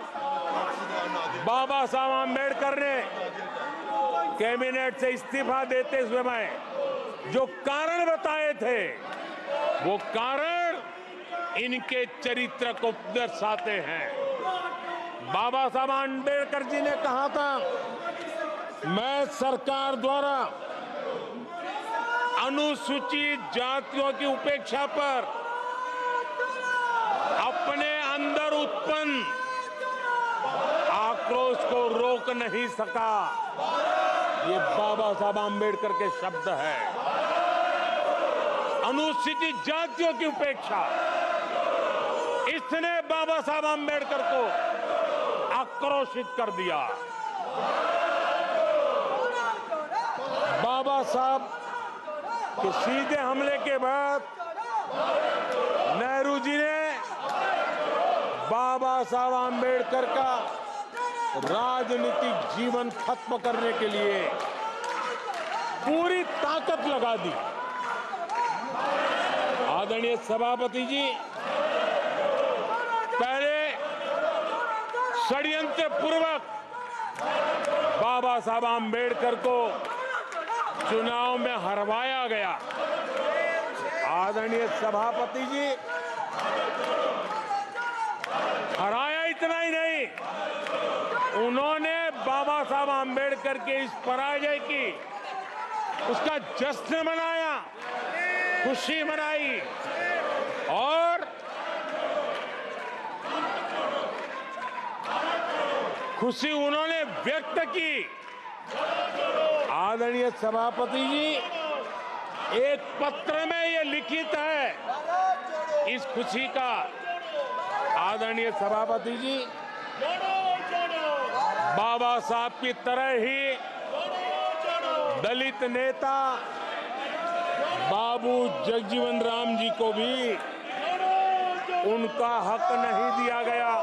बाबा साहब आम्बेडकर ने कैबिनेट से इस्तीफा देते समय जो कारण बताए थे, वो कारण इनके चरित्र को दर्शाते हैं। बाबा साहब आम्बेडकर जी ने कहा था, मैं सरकार द्वारा अनुसूचित जातियों की उपेक्षा पर अपने अंदर उत्पन्न आक्रोश को रोक नहीं सका। ये बाबा साहब आम्बेडकर के शब्द है। अनुसूचित जातियों की उपेक्षा, इसने बाबा साहब आम्बेडकर को आक्रोशित कर दिया। बाबा साहब के सीधे हमले के बाद नेहरू जी ने बाबा साहब आम्बेडकर का राजनीतिक जीवन खत्म करने के लिए पूरी ताकत लगा दी। आदरणीय सभापति जी, पहले षड्यंत्र पूर्वक बाबा साहब आम्बेडकर को चुनाव में हरवाया गया। आदरणीय सभापति जी, हराया इतना ही नहीं, उन्होंने बाबा साहब आम्बेडकर के इस पराजय की, उसका जश्न मनाया, खुशी मनाई और खुशी उन्होंने व्यक्त की। आदरणीय सभापति जी, एक पत्र में ये लिखित है इस खुशी का। आदरणीय सभापति जी, बाबा साहब की तरह ही दलित नेता बाबू जगजीवन राम जी को भी उनका हक नहीं दिया गया।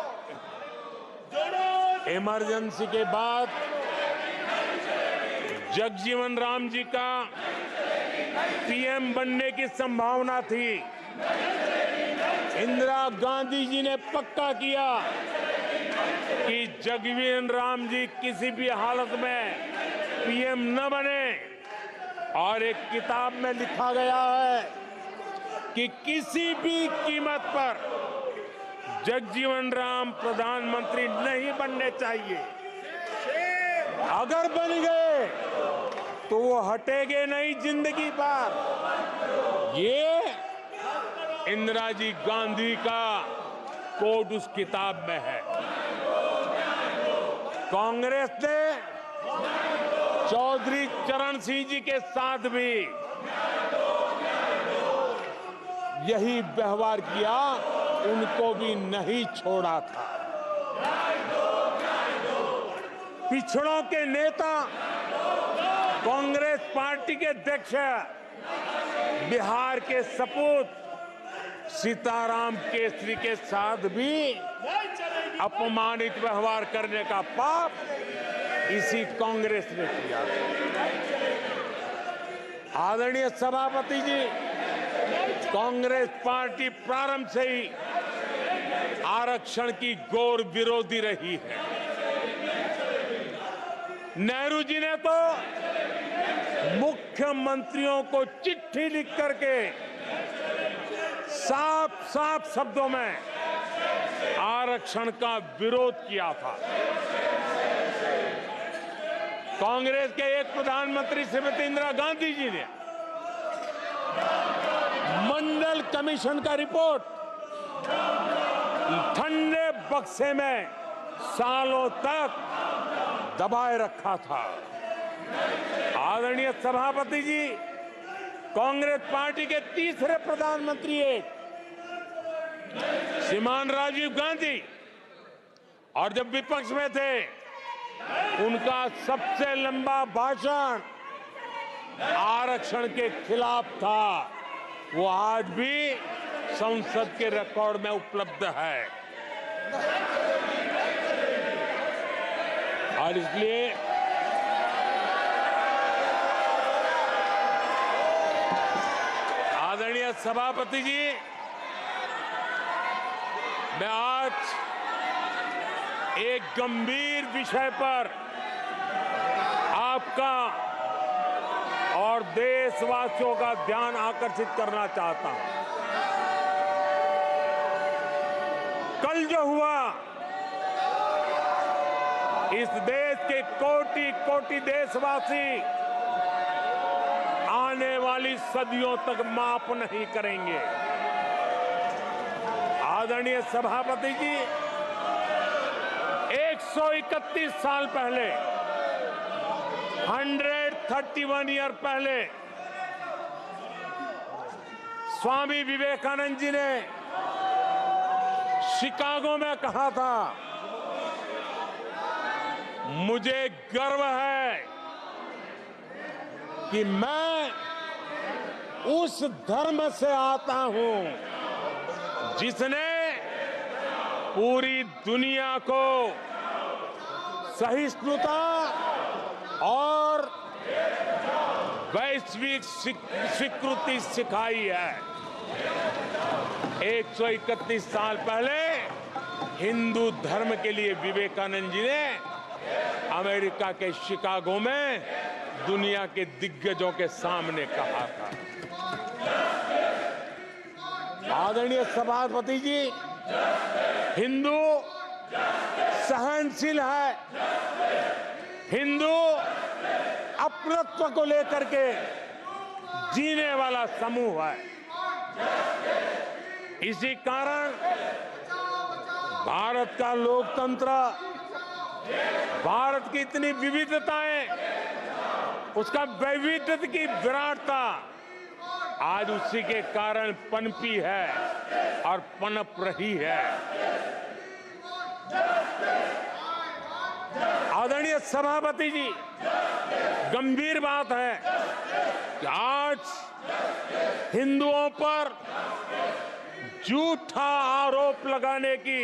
इमरजेंसी के बाद जगजीवन राम जी का पीएम बनने की संभावना थी। इंदिरा गांधी जी ने पक्का किया कि जगजीवन राम जी किसी भी हालत में पीएम न बने। और एक किताब में लिखा गया है कि किसी भी कीमत पर जगजीवन राम प्रधानमंत्री नहीं बनने चाहिए। अगर बन गए तो वो हटेंगे नहीं जिंदगी पर। ये इंदिरा जी गांधी का कोट उस किताब में है। कांग्रेस ने चौधरी चरण सिंह जी के साथ भी यही व्यवहार किया, उनको भी नहीं छोड़ा था। पिछड़ों के नेता कांग्रेस पार्टी के अध्यक्ष बिहार के सपूत सीताराम केसरी के साथ भी अपमानित व्यवहार करने का पाप इसी कांग्रेस ने किया। आदरणीय सभापति जी, कांग्रेस पार्टी प्रारंभ से ही आरक्षण की घोर विरोधी रही है। नेहरू जी ने तो मुख्यमंत्रियों को चिट्ठी लिख करके साफ साफ शब्दों में आरक्षण का विरोध किया था। कांग्रेस के एक प्रधानमंत्री श्रीमती इंदिरा गांधी जी ने मंडल कमीशन का रिपोर्ट ठंडे बक्से में सालों तक दबाए रखा था। आदरणीय सभापति जी, कांग्रेस पार्टी के तीसरे प्रधानमंत्री श्रीमान राजीव गांधी, और जब विपक्ष में थे उनका सबसे लंबा भाषण आरक्षण के खिलाफ था। वो आज भी संसद के रिकॉर्ड में उपलब्ध है। और इसलिए आदरणीय सभापति जी, मैं आज एक गंभीर विषय पर आपका और देशवासियों का ध्यान आकर्षित करना चाहता हूं। कल जो हुआ, इस देश के कोटि कोटि देशवासी आने वाली सदियों तक माफ नहीं करेंगे। आदरणीय सभापति जी, 131 साल पहले, 131 ईयर पहले स्वामी विवेकानंद जी ने शिकागो में कहा था, मुझे गर्व है कि मैं उस धर्म से आता हूं जिसने पूरी दुनिया को सहिष्णुता और वैश्विक स्वीकृति सिखाई है। 131 साल पहले हिंदू धर्म के लिए विवेकानंद जी ने अमेरिका के शिकागो में दुनिया के दिग्गजों के सामने कहा था। आदरणीय सभापति जी, हिंदू सहनशील है, हिंदू अपनत्व को लेकर के जीने वाला समूह है। इसी कारण भारत का लोकतंत्र, भारत की इतनी विविधताएं, उसका वैविध्य की विराटता आज उसी के कारण पनपी है और पनप रही है। आदरणीय सभापति जी, गंभीर बात है कि आज हिंदुओं पर झूठा आरोप लगाने की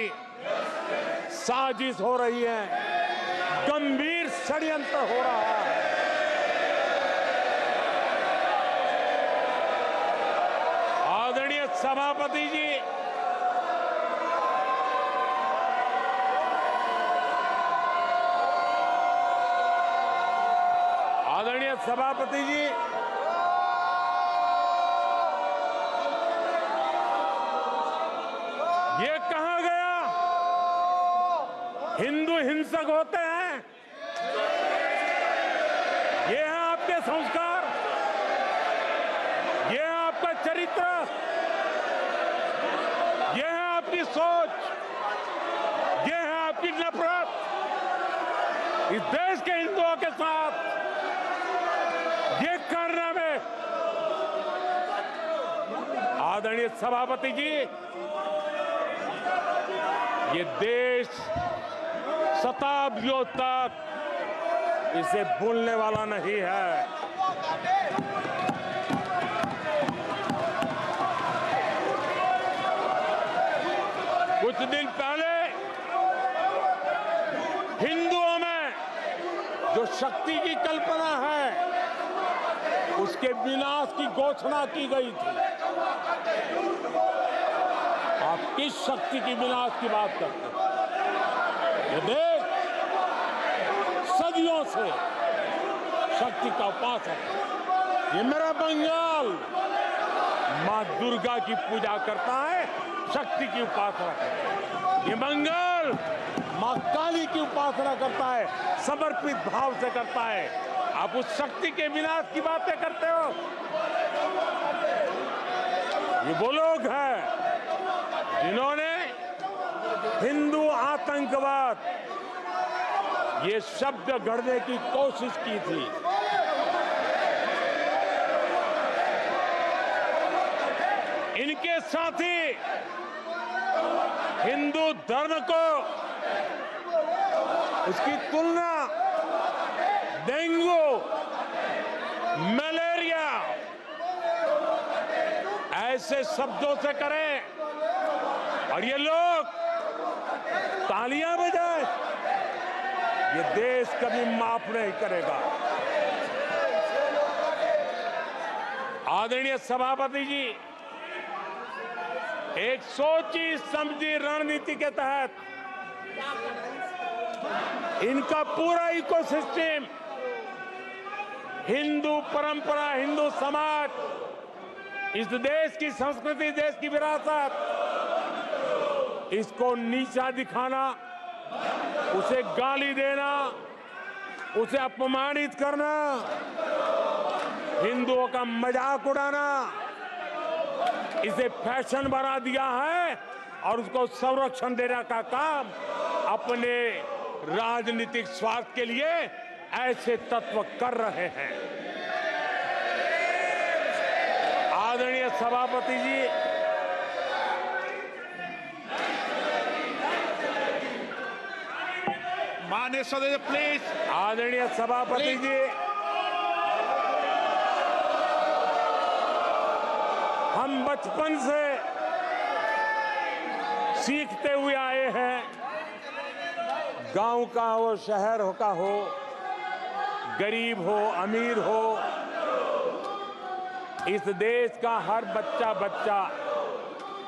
साजिश हो रही है, गंभीर षड्यंत्र हो रहा है। आदरणीय सभापति जी, आदरणीय सभापति जी, ये कहा गया हिंदू हिंसक होते हैं? ये है आपके संस्कार, ये है आपका चरित्र, ये है आपकी सोच, ये है आपकी नफरत इस देश के हिंदुओं के साथ। ये कारनामे आदरणीय सभापति जी, ये देश शताब्दियों तक इसे भूलने वाला नहीं है। कुछ दिन पहले हिंदुओं में जो शक्ति की कल्पना है, उसके विनाश की घोषणा की गई थी। आप किस शक्ति की विनाश की बात करते हैं? ये देश सदियों से शक्ति का उपासक है। ये मेरा बंगाल मां दुर्गा की पूजा करता है, शक्ति की उपासना करता है। ये बंगाल मां काली की उपासना करता है, समर्पित भाव से करता है। आप उस शक्ति के विनाश की बातें करते हो। ये वो लोग हैं जिन्होंने हिंदू आतंकवाद ये शब्द गढ़ने की कोशिश की थी। इनके साथी हिंदू धर्म को उसकी तुलना डेंगू, मलेरिया ऐसे शब्दों से करें और ये लोग तालियां बजाएं, ये देश कभी माफ नहीं करेगा। आदरणीय सभापति जी, एक सोची समझी रणनीति के तहत इनका पूरा इकोसिस्टम, हिंदू परंपरा, हिंदू समाज, इस देश की संस्कृति, देश की विरासत, इसको नीचा दिखाना, उसे गाली देना, उसे अपमानित करना, हिंदुओं का मजाक उड़ाना, इसे फैशन बना दिया है और उसको संरक्षण देने का काम अपने राजनीतिक स्वार्थ के लिए ऐसे तत्व कर रहे हैं। आदरणीय सभापति जी, माननीय सदस्य प्लीज। आदरणीय सभापति जी, हम बचपन से सीखते हुए आए हैं, गांव का हो, शहर का हो, गरीब हो, अमीर हो, इस देश का हर बच्चा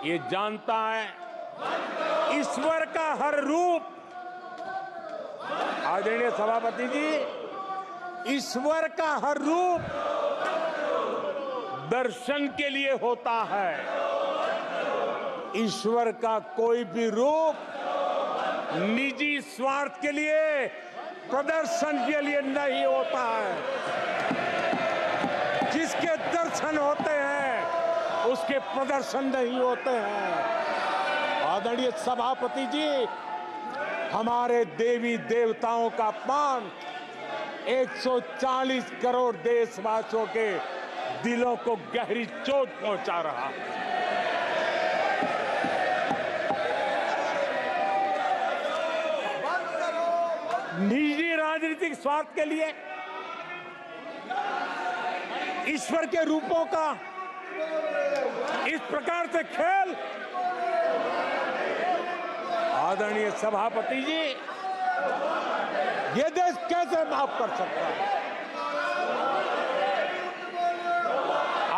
ये जानता है ईश्वर का हर रूप, आदरणीय सभापति जी, ईश्वर का हर रूप दर्शन के लिए होता है। ईश्वर का कोई भी रूप निजी स्वार्थ के लिए, प्रदर्शन के लिए नहीं होता है। जिसके दर्शन होते हैं उसके प्रदर्शन नहीं होते हैं। आदरणीय सभापति जी, हमारे देवी देवताओं का अपमान 140 करोड़ देशवासियों के दिलों को गहरी चोट पहुंचा रहा है। निजी राजनीतिक स्वार्थ के लिए ईश्वर के रूपों का इस प्रकार से खेल, आदरणीय सभापति जी, ये देश कैसे माफ कर सकता है?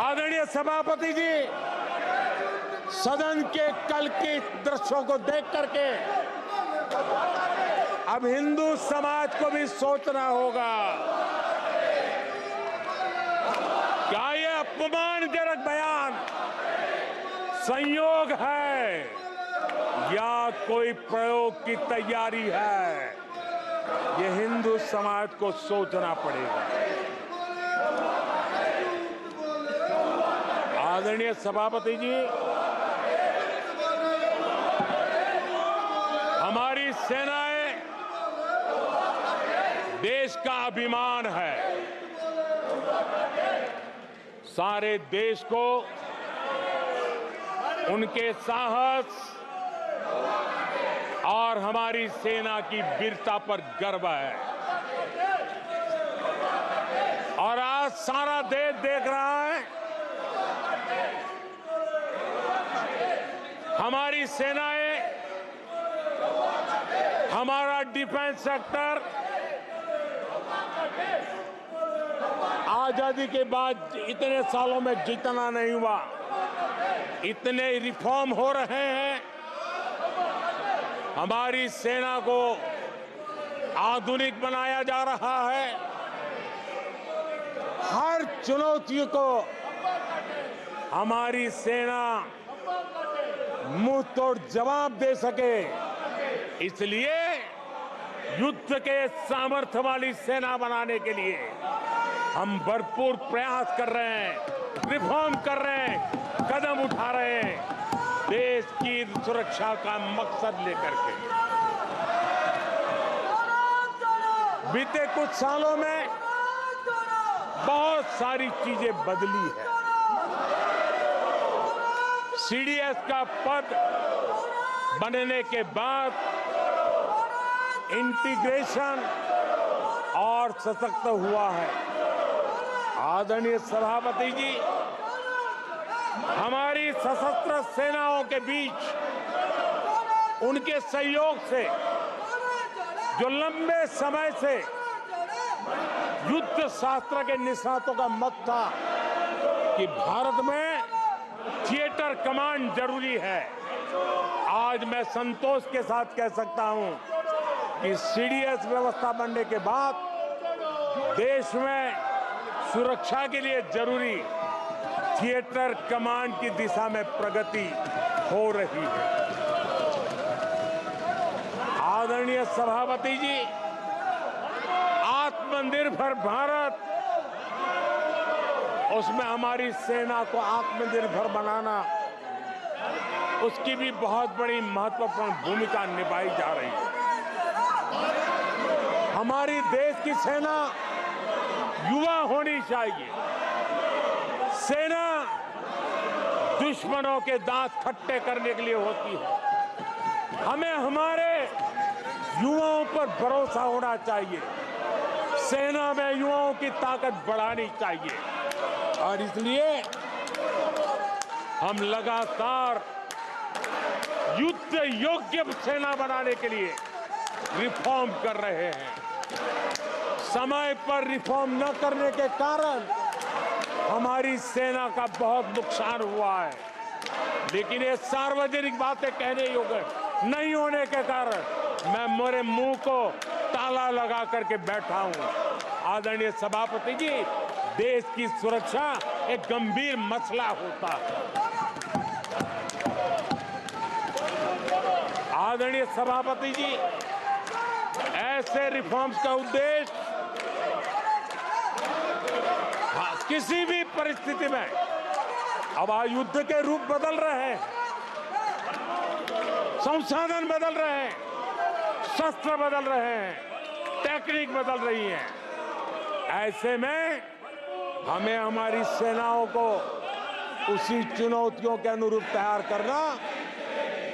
आदरणीय सभापति जी, सदन के कल के दृश्यों को देख करके अब हिंदू समाज को भी सोचना होगा। अपमानजनक बयान संयोग है या कोई प्रयोग की तैयारी है, ये हिंदू समाज को सोचना पड़ेगा। आदरणीय सभापति जी, हमारी सेनाएं देश का अभिमान है। सारे देश को उनके साहस और हमारी सेना की वीरता पर गर्व है। और आज सारा देश देख रहा है हमारी सेनाएं, हमारा डिफेंस सेक्टर आजादी के बाद इतने सालों में जितना नहीं हुआ, इतने रिफॉर्म हो रहे हैं। हमारी सेना को आधुनिक बनाया जा रहा है। हर चुनौती को हमारी सेना मुंह तोड़ जवाब दे सके, इसलिए युद्ध के सामर्थ्य वाली सेना बनाने के लिए हम भरपूर प्रयास कर रहे हैं, रिफॉर्म कर रहे हैं, कदम उठा रहे हैं, देश की सुरक्षा का मकसद लेकर के। बीते कुछ सालों में बहुत सारी चीजें बदली है। सीडीएस का पद बनने के बाद इंटीग्रेशन और सशक्त हुआ है। आदरणीय सभापति जी, हमारी सशस्त्र सेनाओं के बीच उनके सहयोग से जो लंबे समय से युद्ध शास्त्र के निष्णातों का मत था कि भारत में थिएटर कमांड जरूरी है, आज मैं संतोष के साथ कह सकता हूं कि सीडीएस व्यवस्था बनने के बाद देश में सुरक्षा के लिए जरूरी थिएटर कमांड की दिशा में प्रगति हो रही है। आदरणीय सभापति जी, आत्मनिर्भर भारत, उसमें हमारी सेना को आत्मनिर्भर बनाना, उसकी भी बहुत बड़ी महत्वपूर्ण भूमिका निभाई जा रही है। हमारी देश की सेना युवा होनी चाहिए। सेना दुश्मनों के दांत खट्टे करने के लिए होती है। हमें हमारे युवाओं पर भरोसा होना चाहिए। सेना में युवाओं की ताकत बढ़ानी चाहिए और इसलिए हम लगातार युद्ध योग्य सेना बनाने के लिए रिफॉर्म कर रहे हैं। समय पर रिफॉर्म न करने के कारण हमारी सेना का बहुत नुकसान हुआ है, लेकिन ये सार्वजनिक बातें कहने योग्य नहीं होने के कारण मैं मेरे मुंह को ताला लगा करके बैठा हूं। आदरणीय सभापति जी, देश की सुरक्षा एक गंभीर मसला होता है। आदरणीय सभापति जी, ऐसे रिफॉर्म्स का उद्देश्य किसी भी परिस्थिति में, अब युद्ध के रूप बदल रहे हैं, संसाधन बदल रहे हैं, शस्त्र बदल रहे हैं, टेक्निक बदल रही है। ऐसे में हमें हमारी सेनाओं को उसी चुनौतियों के अनुरूप तैयार करना,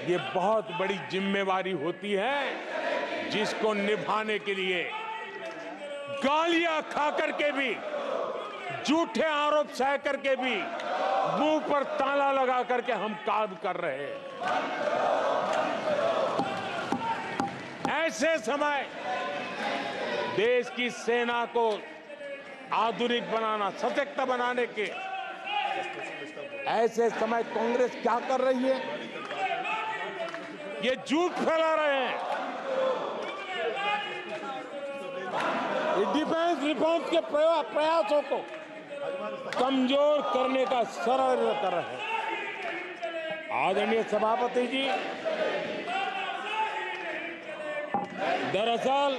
ये बहुत बड़ी जिम्मेवारी होती है, जिसको निभाने के लिए गालियां खा करके भी, झूठे आरोप सह करके भी, मुंह पर ताला लगा करके हम काम कर रहे हैं। ऐसे समय देश की सेना को आधुनिक बनाना, सशक्त बनाने के ऐसे समय कांग्रेस क्या कर रही है? ये झूठ फैला रहे हैं। डिफेंस रिफॉर्म के प्रयासों को कमजोर करने का षड्यंत्र कर रहे हैं। आदरणीय सभापति जी, दरअसल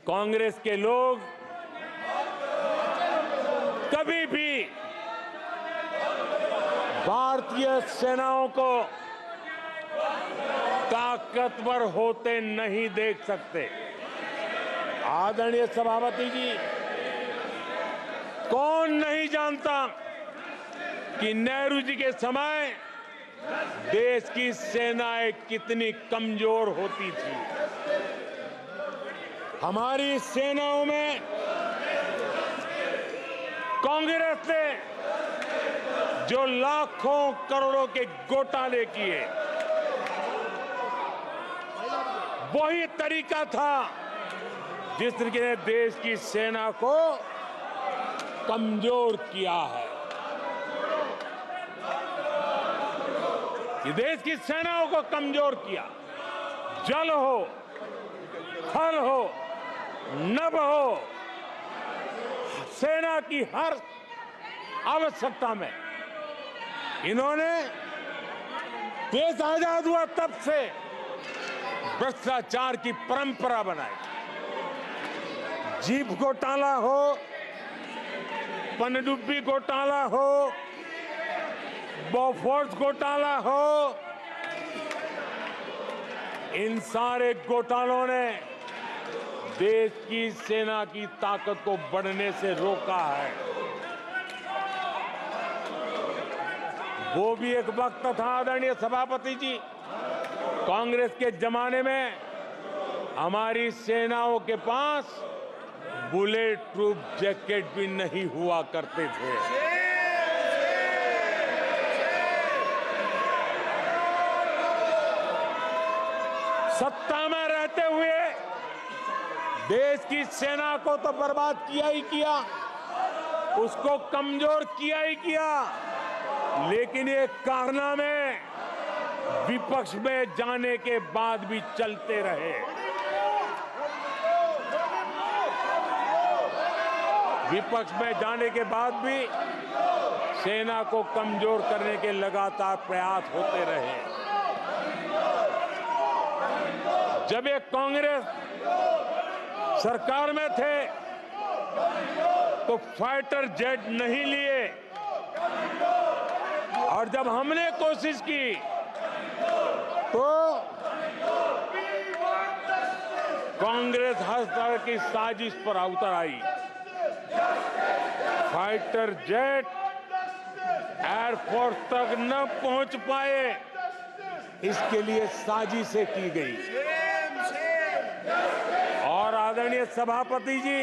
कांग्रेस के लोग कभी भी भारतीय सेनाओं को ताकतवर होते नहीं देख सकते। आदरणीय सभापति जी, कौन नहीं जानता कि नेहरू जी के समय देश की सेनाएं कितनी कमजोर होती थी। हमारी सेनाओं में कांग्रेस ने जो लाखों करोड़ों के घोटाले किए, वही तरीका था जिस तरीके ने देश की सेना को कमजोर किया है। ये देश की सेनाओं को कमजोर किया। जल हो, थल हो, नभ हो, सेना की हर आवश्यकता में इन्होंने देश आजाद हुआ तब से भ्रष्टाचार की परंपरा बनाई। जीप घोटाला हो, पनडुब्बी घोटाला हो, बोफोर्स घोटाला हो, इन सारे घोटालों ने देश की सेना की ताकत को बढ़ने से रोका है। वो भी एक वक्त था आदरणीय सभापति जी, कांग्रेस के जमाने में हमारी सेनाओं के पास बुलेट प्रूफ जैकेट भी नहीं हुआ करते थे। सत्ता में रहते हुए देश की सेना को तो बर्बाद किया ही किया, उसको कमजोर किया ही किया, लेकिन ये कारनामे विपक्ष में जाने के बाद भी चलते रहे। विपक्ष में जाने के बाद भी सेना को कमजोर करने के लगातार प्रयास होते रहे। जब ये कांग्रेस सरकार में थे तो फाइटर जेट नहीं लिए, और जब हमने कोशिश की तो कांग्रेस हर तरह की साजिश पर उतर आई। फाइटर जेट एयरफोर्स तक न पहुंच पाए, इसके लिए साजिशें की गई। और आदरणीय सभापति जी,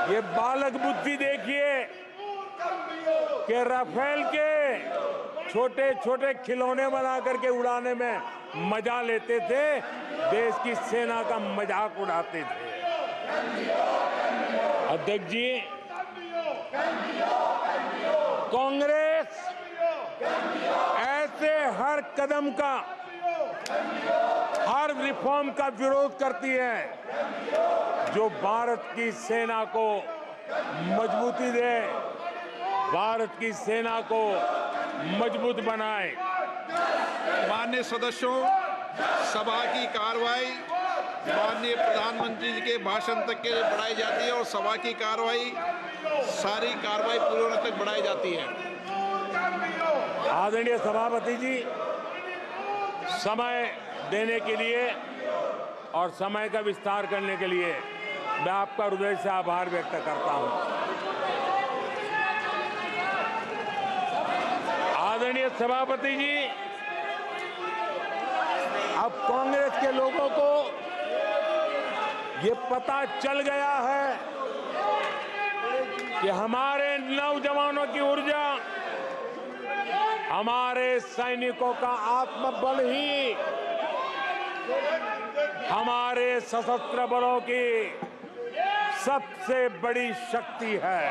ये बालक बुद्धि देखिए कि राफेल के छोटे छोटे खिलौने बना करके उड़ाने में मजा लेते थे, देश की सेना का मजाक उड़ाते थे। अध्यक्ष जी, कांग्रेस ऐसे हर कदम का, हर रिफॉर्म का विरोध करती है जो भारत की सेना को मजबूती दे, भारत की सेना को मजबूत बनाए। माननीय सदस्यों, सभा की कार्रवाई माननीय प्रधानमंत्री जी के भाषण तक के लिए बढ़ाई जाती है और सभा की सारी कार्रवाई पूरे होने तक बढ़ाई जाती है। आदरणीय सभापति जी, समय देने के लिए और समय का विस्तार करने के लिए मैं आपका हृदय से आभार व्यक्त करता हूं। आदरणीय सभापति जी, अब कांग्रेस के लोगों को ये पता चल गया है कि हमारे नौजवानों की ऊर्जा, हमारे सैनिकों का आत्मबल ही हमारे सशस्त्र बलों की सबसे बड़ी शक्ति है।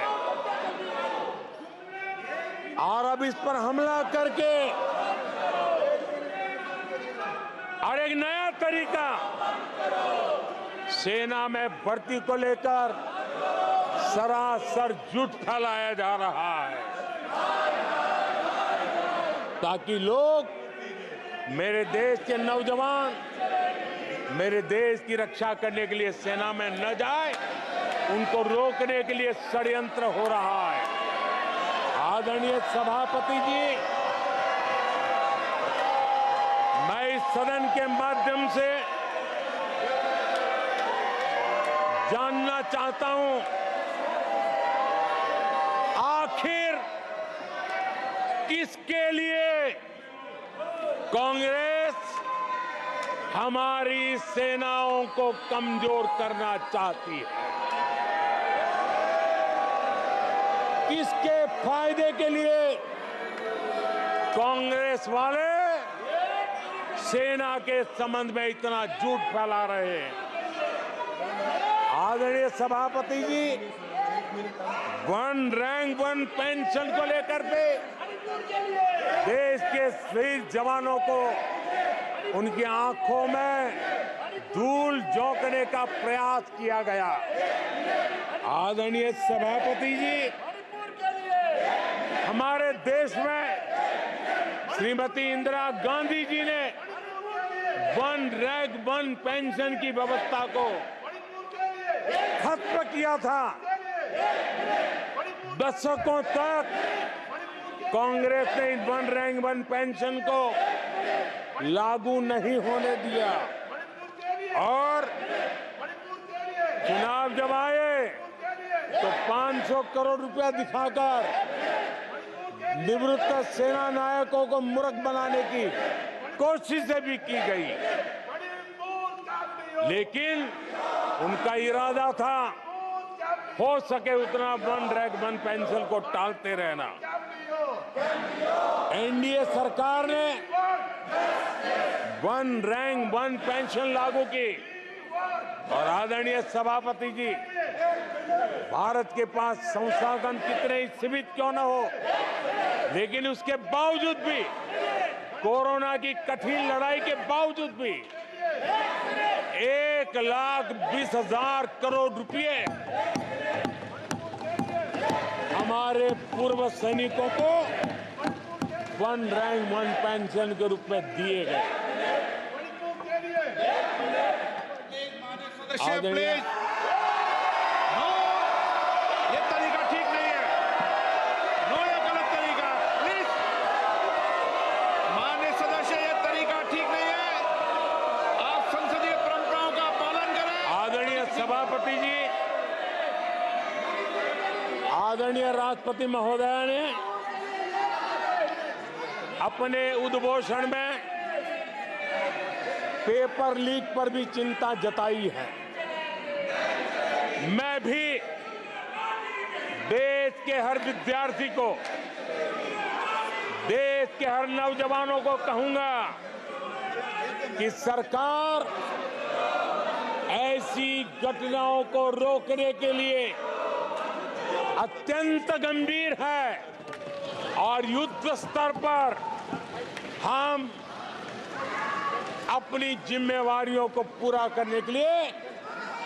और अब इस पर हमला करके और एक नया तरीका सेना में भर्ती को लेकर, सरासर झूठ फैलाया जा रहा है ताकि लोग, मेरे देश के नौजवान मेरे देश की रक्षा करने के लिए सेना में न जाए, उनको रोकने के लिए षड्यंत्र हो रहा है। आदरणीय सभापति जी, मैं इस सदन के माध्यम से जानना चाहता हूं, आखिर किसके लिए कांग्रेस हमारी सेनाओं को कमजोर करना चाहती है? किसके फायदे के लिए कांग्रेस वाले सेना के संबंध में इतना झूठ फैला रहे हैं? आदरणीय सभापति जी, वन रैंक वन पेंशन को लेकर के देश के शहीद जवानों को उनकी आंखों में धूल झोंकने का प्रयास किया गया। आदरणीय सभापति जी, हमारे देश में श्रीमती इंदिरा गांधी जी ने वन रैंक वन पेंशन की व्यवस्था को खत्म किया था। दशकों तक कांग्रेस ने वन रैंक वन पेंशन को लागू नहीं होने दिया और चुनाव जब आए तो 500 करोड़ रुपया दिखाकर निवृत्त सेना नायकों को मूर्ख बनाने की कोशिशें भी की गई, लेकिन उनका इरादा था हो सके उतना वन रैंक वन पेंशन को टालते रहना। एनडीए सरकार ने वन रैंक वन पेंशन लागू की और आदरणीय सभापति जी, भारत के पास संसाधन कितने ही सीमित क्यों न हो, लेकिन उसके बावजूद भी, कोरोना की कठिन लड़ाई के बावजूद भी 1,20,000 करोड़ रुपए हमारे पूर्व सैनिकों को वन रैंक वन पेंशन के रूप में दिए गए। प्लीज, नो, ये तरीका ठीक नहीं है। नो, ये गलत तरीका। प्लीज, माननीय सदस्य, ये तरीका ठीक नहीं है। आप संसदीय परंपराओं का पालन करें। आदरणीय सभापति जी, आदरणीय राष्ट्रपति महोदय ने अपने उद्घोषण में पेपर लीक पर भी चिंता जताई है। मैं भी देश के हर विद्यार्थी को, देश के हर नौजवानों को कहूंगा कि सरकार ऐसी घटनाओं को रोकने के लिए अत्यंत गंभीर है और युद्ध स्तर पर हम अपनी जिम्मेवारियों को पूरा करने के लिए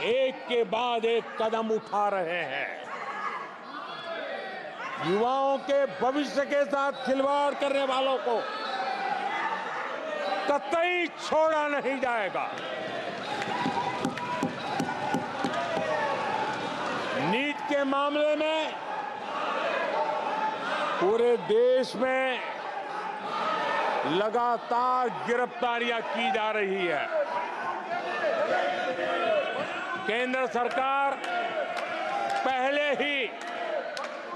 एक के बाद एक कदम उठा रहे हैं। युवाओं के भविष्य के साथ खिलवाड़ करने वालों को कतई छोड़ा नहीं जाएगा। नीट के मामले में पूरे देश में लगातार गिरफ्तारियां की जा रही है। केंद्र सरकार पहले ही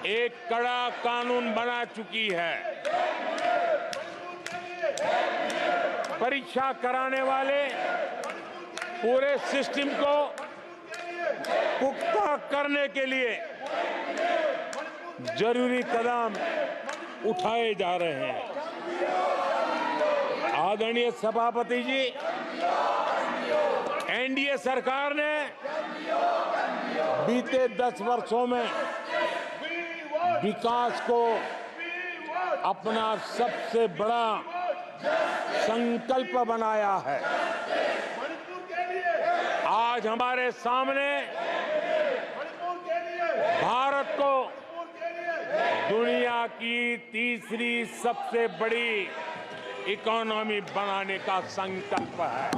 एक कड़ा कानून बना चुकी है। परीक्षा कराने वाले पूरे सिस्टम को पुख्ता करने के लिए जरूरी कदम उठाए जा रहे हैं। आदरणीय सभापति जी, एनडीए सरकार ने बीते 10 वर्षों में विकास को अपना सबसे बड़ा संकल्प बनाया है। आज हमारे सामने भारत को दुनिया की तीसरी सबसे बड़ी इकोनॉमी बनाने का संकल्प है।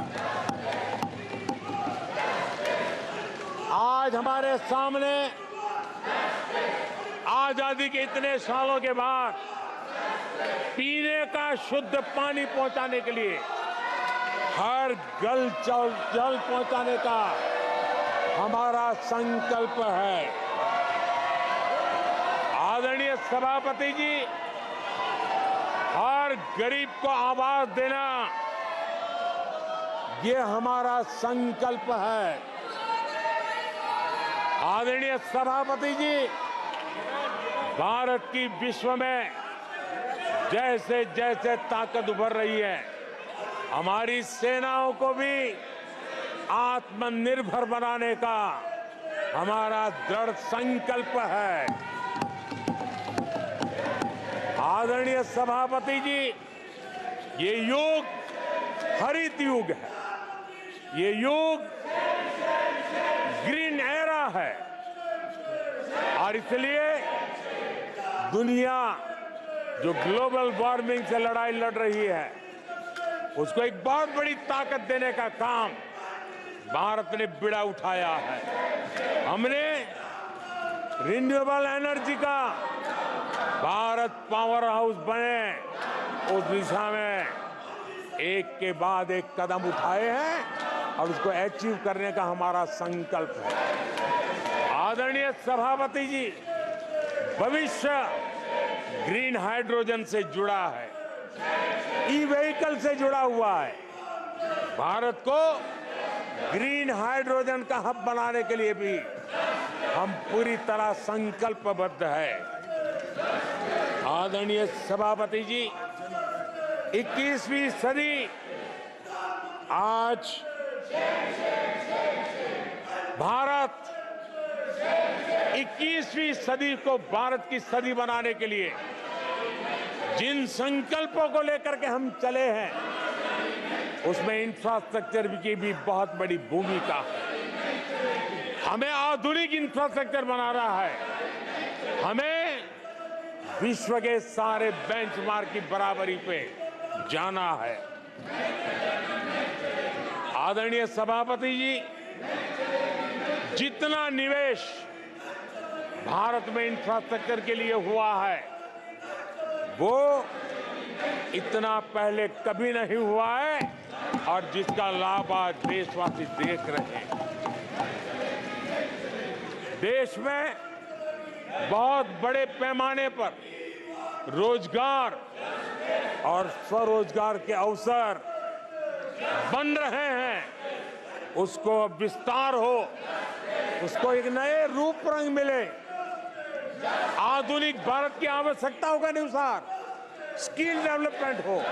आज हमारे सामने आजादी के इतने सालों के बाद पीने का शुद्ध पानी पहुंचाने के लिए हर जल पहुंचाने का हमारा संकल्प है। आदरणीय सभापति जी, हर गरीब को आवाज देना ये हमारा संकल्प है। आदरणीय सभापति जी, भारत की विश्व में जैसे जैसे ताकत उभर रही है, हमारी सेनाओं को भी आत्मनिर्भर बनाने का हमारा दृढ़ संकल्प है। आदरणीय सभापति जी, ये युग हरित युग है, ये युग ग्रीन एरा है और इसलिए दुनिया जो ग्लोबल वार्मिंग से लड़ाई लड़ रही है उसको एक बहुत बड़ी ताकत देने का काम भारत ने बीड़ा उठाया है। हमने रिन्यूएबल एनर्जी का भारत पावर हाउस बने उस दिशा में एक के बाद एक कदम उठाए हैं और उसको अचीव करने का हमारा संकल्प है। आदरणीय सभापति जी, भविष्य ग्रीन हाइड्रोजन से जुड़ा है, ई व्हीकल से जुड़ा हुआ है। भारत को ग्रीन हाइड्रोजन का हब बनाने के लिए भी हम पूरी तरह संकल्पबद्ध है। आदरणीय सभापति जी, 21वीं सदी आज भारत 21वीं सदी को भारत की सदी बनाने के लिए जिन संकल्पों को लेकर के हम चले हैं उसमें इंफ्रास्ट्रक्चर की भी बहुत बड़ी भूमिका है। हमें आधुनिक इंफ्रास्ट्रक्चर बनाना है, हमें विश्व के सारे बेंचमार्क की बराबरी पे जाना है। आदरणीय सभापति जी, जितना निवेश भारत में इंफ्रास्ट्रक्चर के लिए हुआ है वो इतना पहले कभी नहीं हुआ है और जिसका लाभ आज देशवासी देख रहे हैं। देश में बहुत बड़े पैमाने पर रोजगार और स्वरोजगार के अवसर बन रहे हैं, उसको विस्तार हो, उसको एक नए रूप रंग मिले। आधुनिक भारत की आवश्यकताओं के अनुसार स्किल डेवलपमेंट हो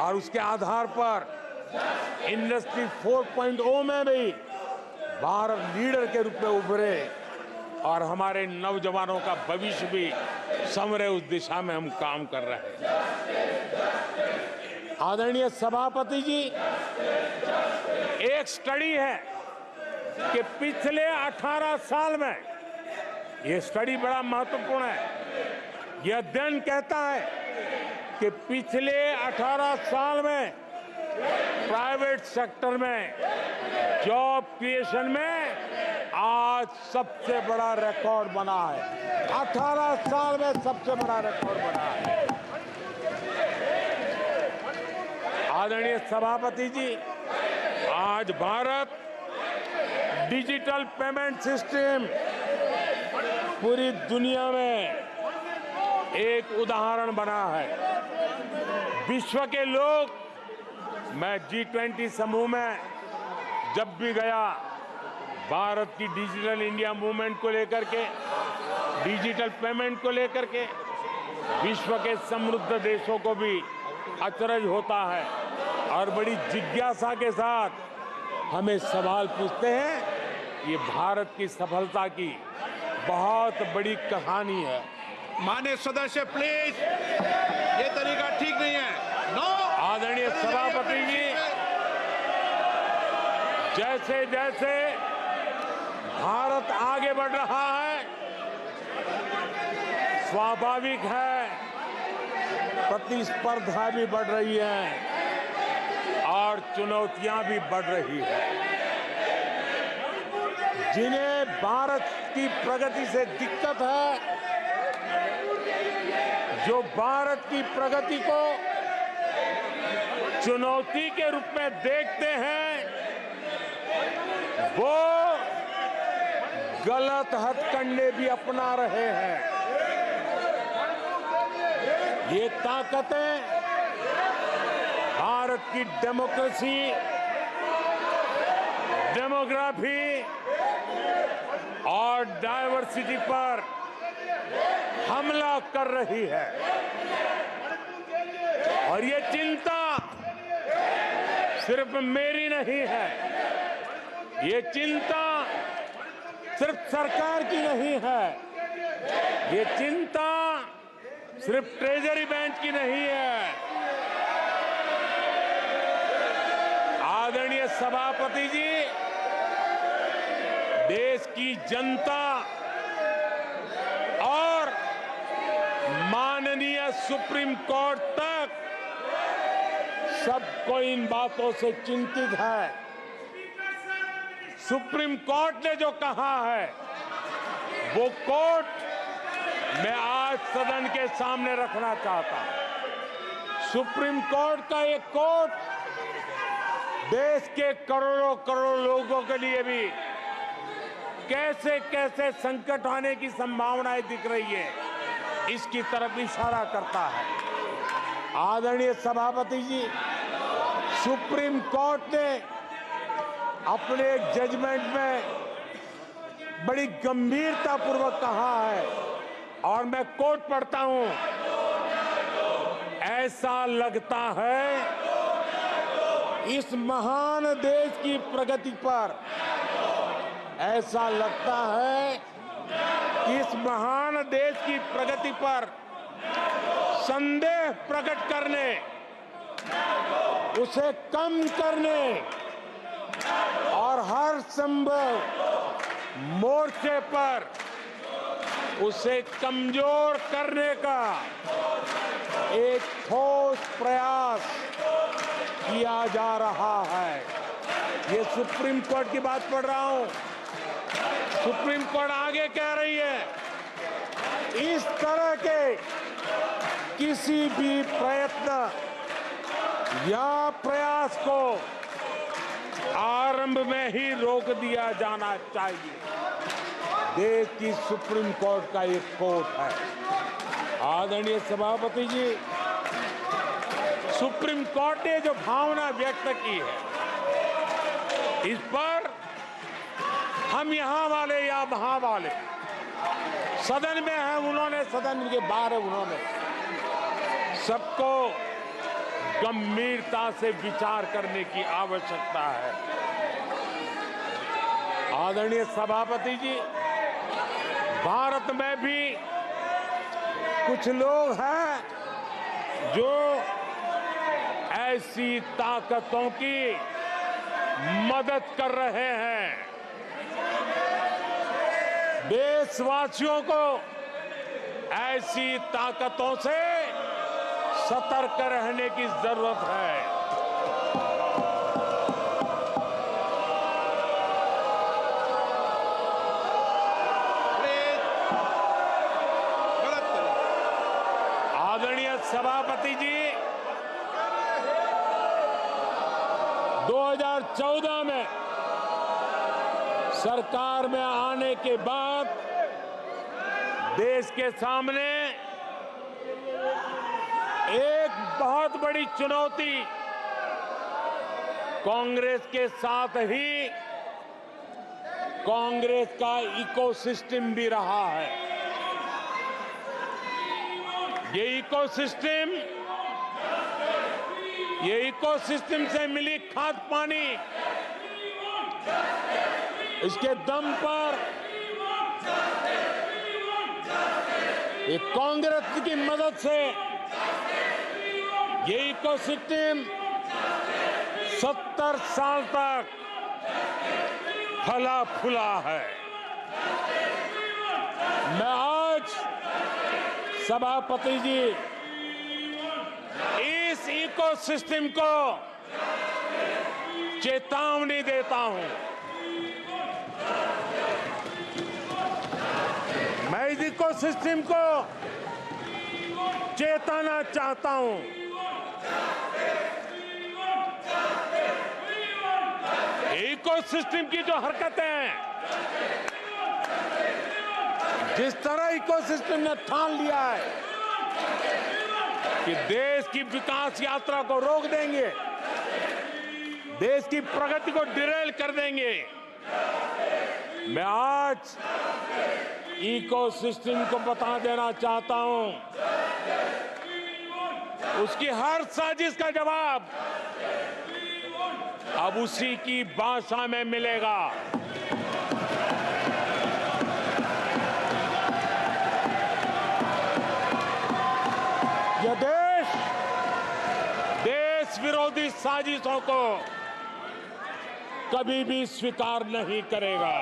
और उसके आधार पर इंडस्ट्री 4.0 में भी भारत लीडर के रूप में उभरे और हमारे नौजवानों का भविष्य भी संवरे, उस दिशा में हम काम कर रहे हैं। आदरणीय सभापति जी, एक स्टडी है कि पिछले 18 साल में, ये स्टडी बड़ा महत्वपूर्ण है, यह अध्ययन कहता है कि पिछले 18 साल में प्राइवेट सेक्टर में जॉब क्रिएशन में आज सबसे बड़ा रिकॉर्ड बना है। 18 साल में सबसे बड़ा रिकॉर्ड बना है। आदरणीय सभापति जी, आज भारत डिजिटल पेमेंट सिस्टम पूरी दुनिया में एक उदाहरण बना है। विश्व के लोग, मैं G20 समूह में जब भी गया, भारत की डिजिटल इंडिया मूवमेंट को लेकर के, डिजिटल पेमेंट को लेकर के विश्व के समृद्ध देशों को भी अचरज होता है और बड़ी जिज्ञासा के साथ हमें सवाल पूछते हैं। ये भारत की सफलता की बहुत बड़ी कहानी है। माननीय सदस्य प्लीज, ये तरीका ठीक नहीं है। नो। आदरणीय सभापति जी, जैसे जैसे भारत आगे बढ़ रहा है स्वाभाविक है, प्रतिस्पर्धा भी बढ़ रही है और चुनौतियां भी बढ़ रही है। जिन्हें भारत की प्रगति से दिक्कत है, जो भारत की प्रगति को चुनौती के रूप में देखते हैं, वो गलत हथकंडे भी अपना रहे हैं। ये ताकतें भारत की डेमोक्रेसी, डेमोग्राफी और डायवर्सिटी पर हमला कर रही है और ये चिंता सिर्फ मेरी नहीं है, ये चिंता सिर्फ सरकार की नहीं है, ये चिंता सिर्फ ट्रेजरी बैंक की नहीं है। आदरणीय सभापति जी, देश की जनता और माननीय सुप्रीम कोर्ट तक सबको इन बातों से चिंतित है। सुप्रीम कोर्ट ने जो कहा है, वो कोर्ट मैं आज सदन के सामने रखना चाहता हूं। सुप्रीम कोर्ट का एक कोर्ट देश के करोड़ों करोड़ लोगों के लिए भी कैसे कैसे संकट आने की संभावनाएं दिख रही है, इसकी तरफ इशारा करता है। आदरणीय सभापति जी, सुप्रीम कोर्ट ने अपने एक जजमेंट में बड़ी गंभीरता पूर्वक कहा है और मैं कोट पढ़ता हूं, ऐसा लगता है इस महान देश की प्रगति पर, ऐसा लगता है कि इस महान देश की प्रगति पर संदेह प्रकट करने, उसे कम करने और हर संभव मोर्चे पर उसे कमजोर करने का एक ठोस प्रयास किया जा रहा है। ये सुप्रीम कोर्ट की बात पढ़ रहा हूं। सुप्रीम कोर्ट आगे कह रही है, इस तरह के किसी भी प्रयत्न या प्रयास को आरंभ में ही रोक दिया जाना चाहिए। देश की सुप्रीम कोर्ट का एक कोर्ट है। आदरणीय सभापति जी, सुप्रीम कोर्ट ने जो भावना व्यक्त की है, इस पर हम यहां वाले या वहां वाले, सदन में हैं उन्होंने, सदन के बाहर है उन्होंने, सबको गंभीरता से विचार करने की आवश्यकता है। आदरणीय सभापति जी, भारत में भी कुछ लोग हैं जो ऐसी ताकतों की मदद कर रहे हैं। देशवासियों को ऐसी ताकतों से सतर्क रहने की जरूरत है। आदरणीय सभापति जी, 2014 में सरकार में आने के बाद देश के सामने एक बहुत बड़ी चुनौती कांग्रेस के साथ ही कांग्रेस का इकोसिस्टम भी रहा है। ये इकोसिस्टम से मिली खाद पानी, इसके दम पर ये कांग्रेस की मदद से ये इकोसिस्टम 70 साल तक फला फूला है। मैं आज सभापति जी, इस इकोसिस्टम को चेतावनी देता हूं। मैं इस इकोसिस्टम को चेताना चाहता हूं। इकोसिस्टम की जो हरकतें हैं, जिस तरह इकोसिस्टम ने ठान लिया है कि देश की विकास यात्रा को रोक देंगे, देश की प्रगति को डिरेल कर देंगे, मैं आज इकोसिस्टम को बता देना चाहता हूं, उसकी हर साजिश का जवाब अब उसी की भाषा में मिलेगा। यह देश विरोधी साजिशों को कभी भी स्वीकार नहीं करेगा।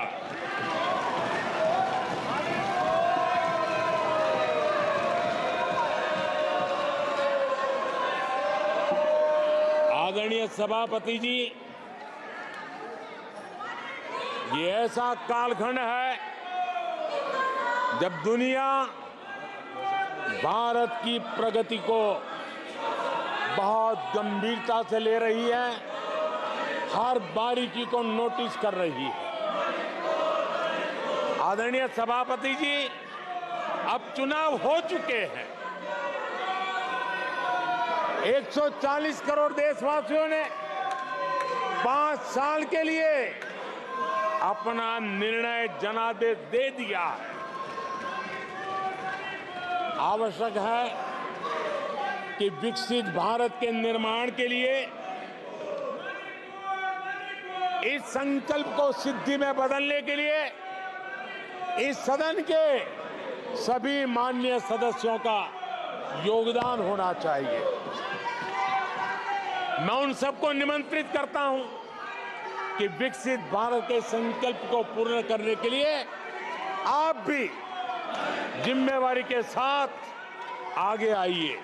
आदरणीय सभापति जी, ये ऐसा कालखंड है जब दुनिया भारत की प्रगति को बहुत गंभीरता से ले रही है, हर बारीकी को नोटिस कर रही है। आदरणीय सभापति जी, अब चुनाव हो चुके हैं। 140 करोड़ देशवासियों ने 5 साल के लिए अपना निर्णय जनादेश दे दिया। आवश्यक है कि विकसित भारत के निर्माण के लिए इस संकल्प को सिद्धि में बदलने के लिए इस सदन के सभी माननीय सदस्यों का योगदान होना चाहिए। मैं उन सबको निमंत्रित करता हूं कि विकसित भारत के संकल्प को पूर्ण करने के लिए आप भी जिम्मेवारी के साथ आगे आइए।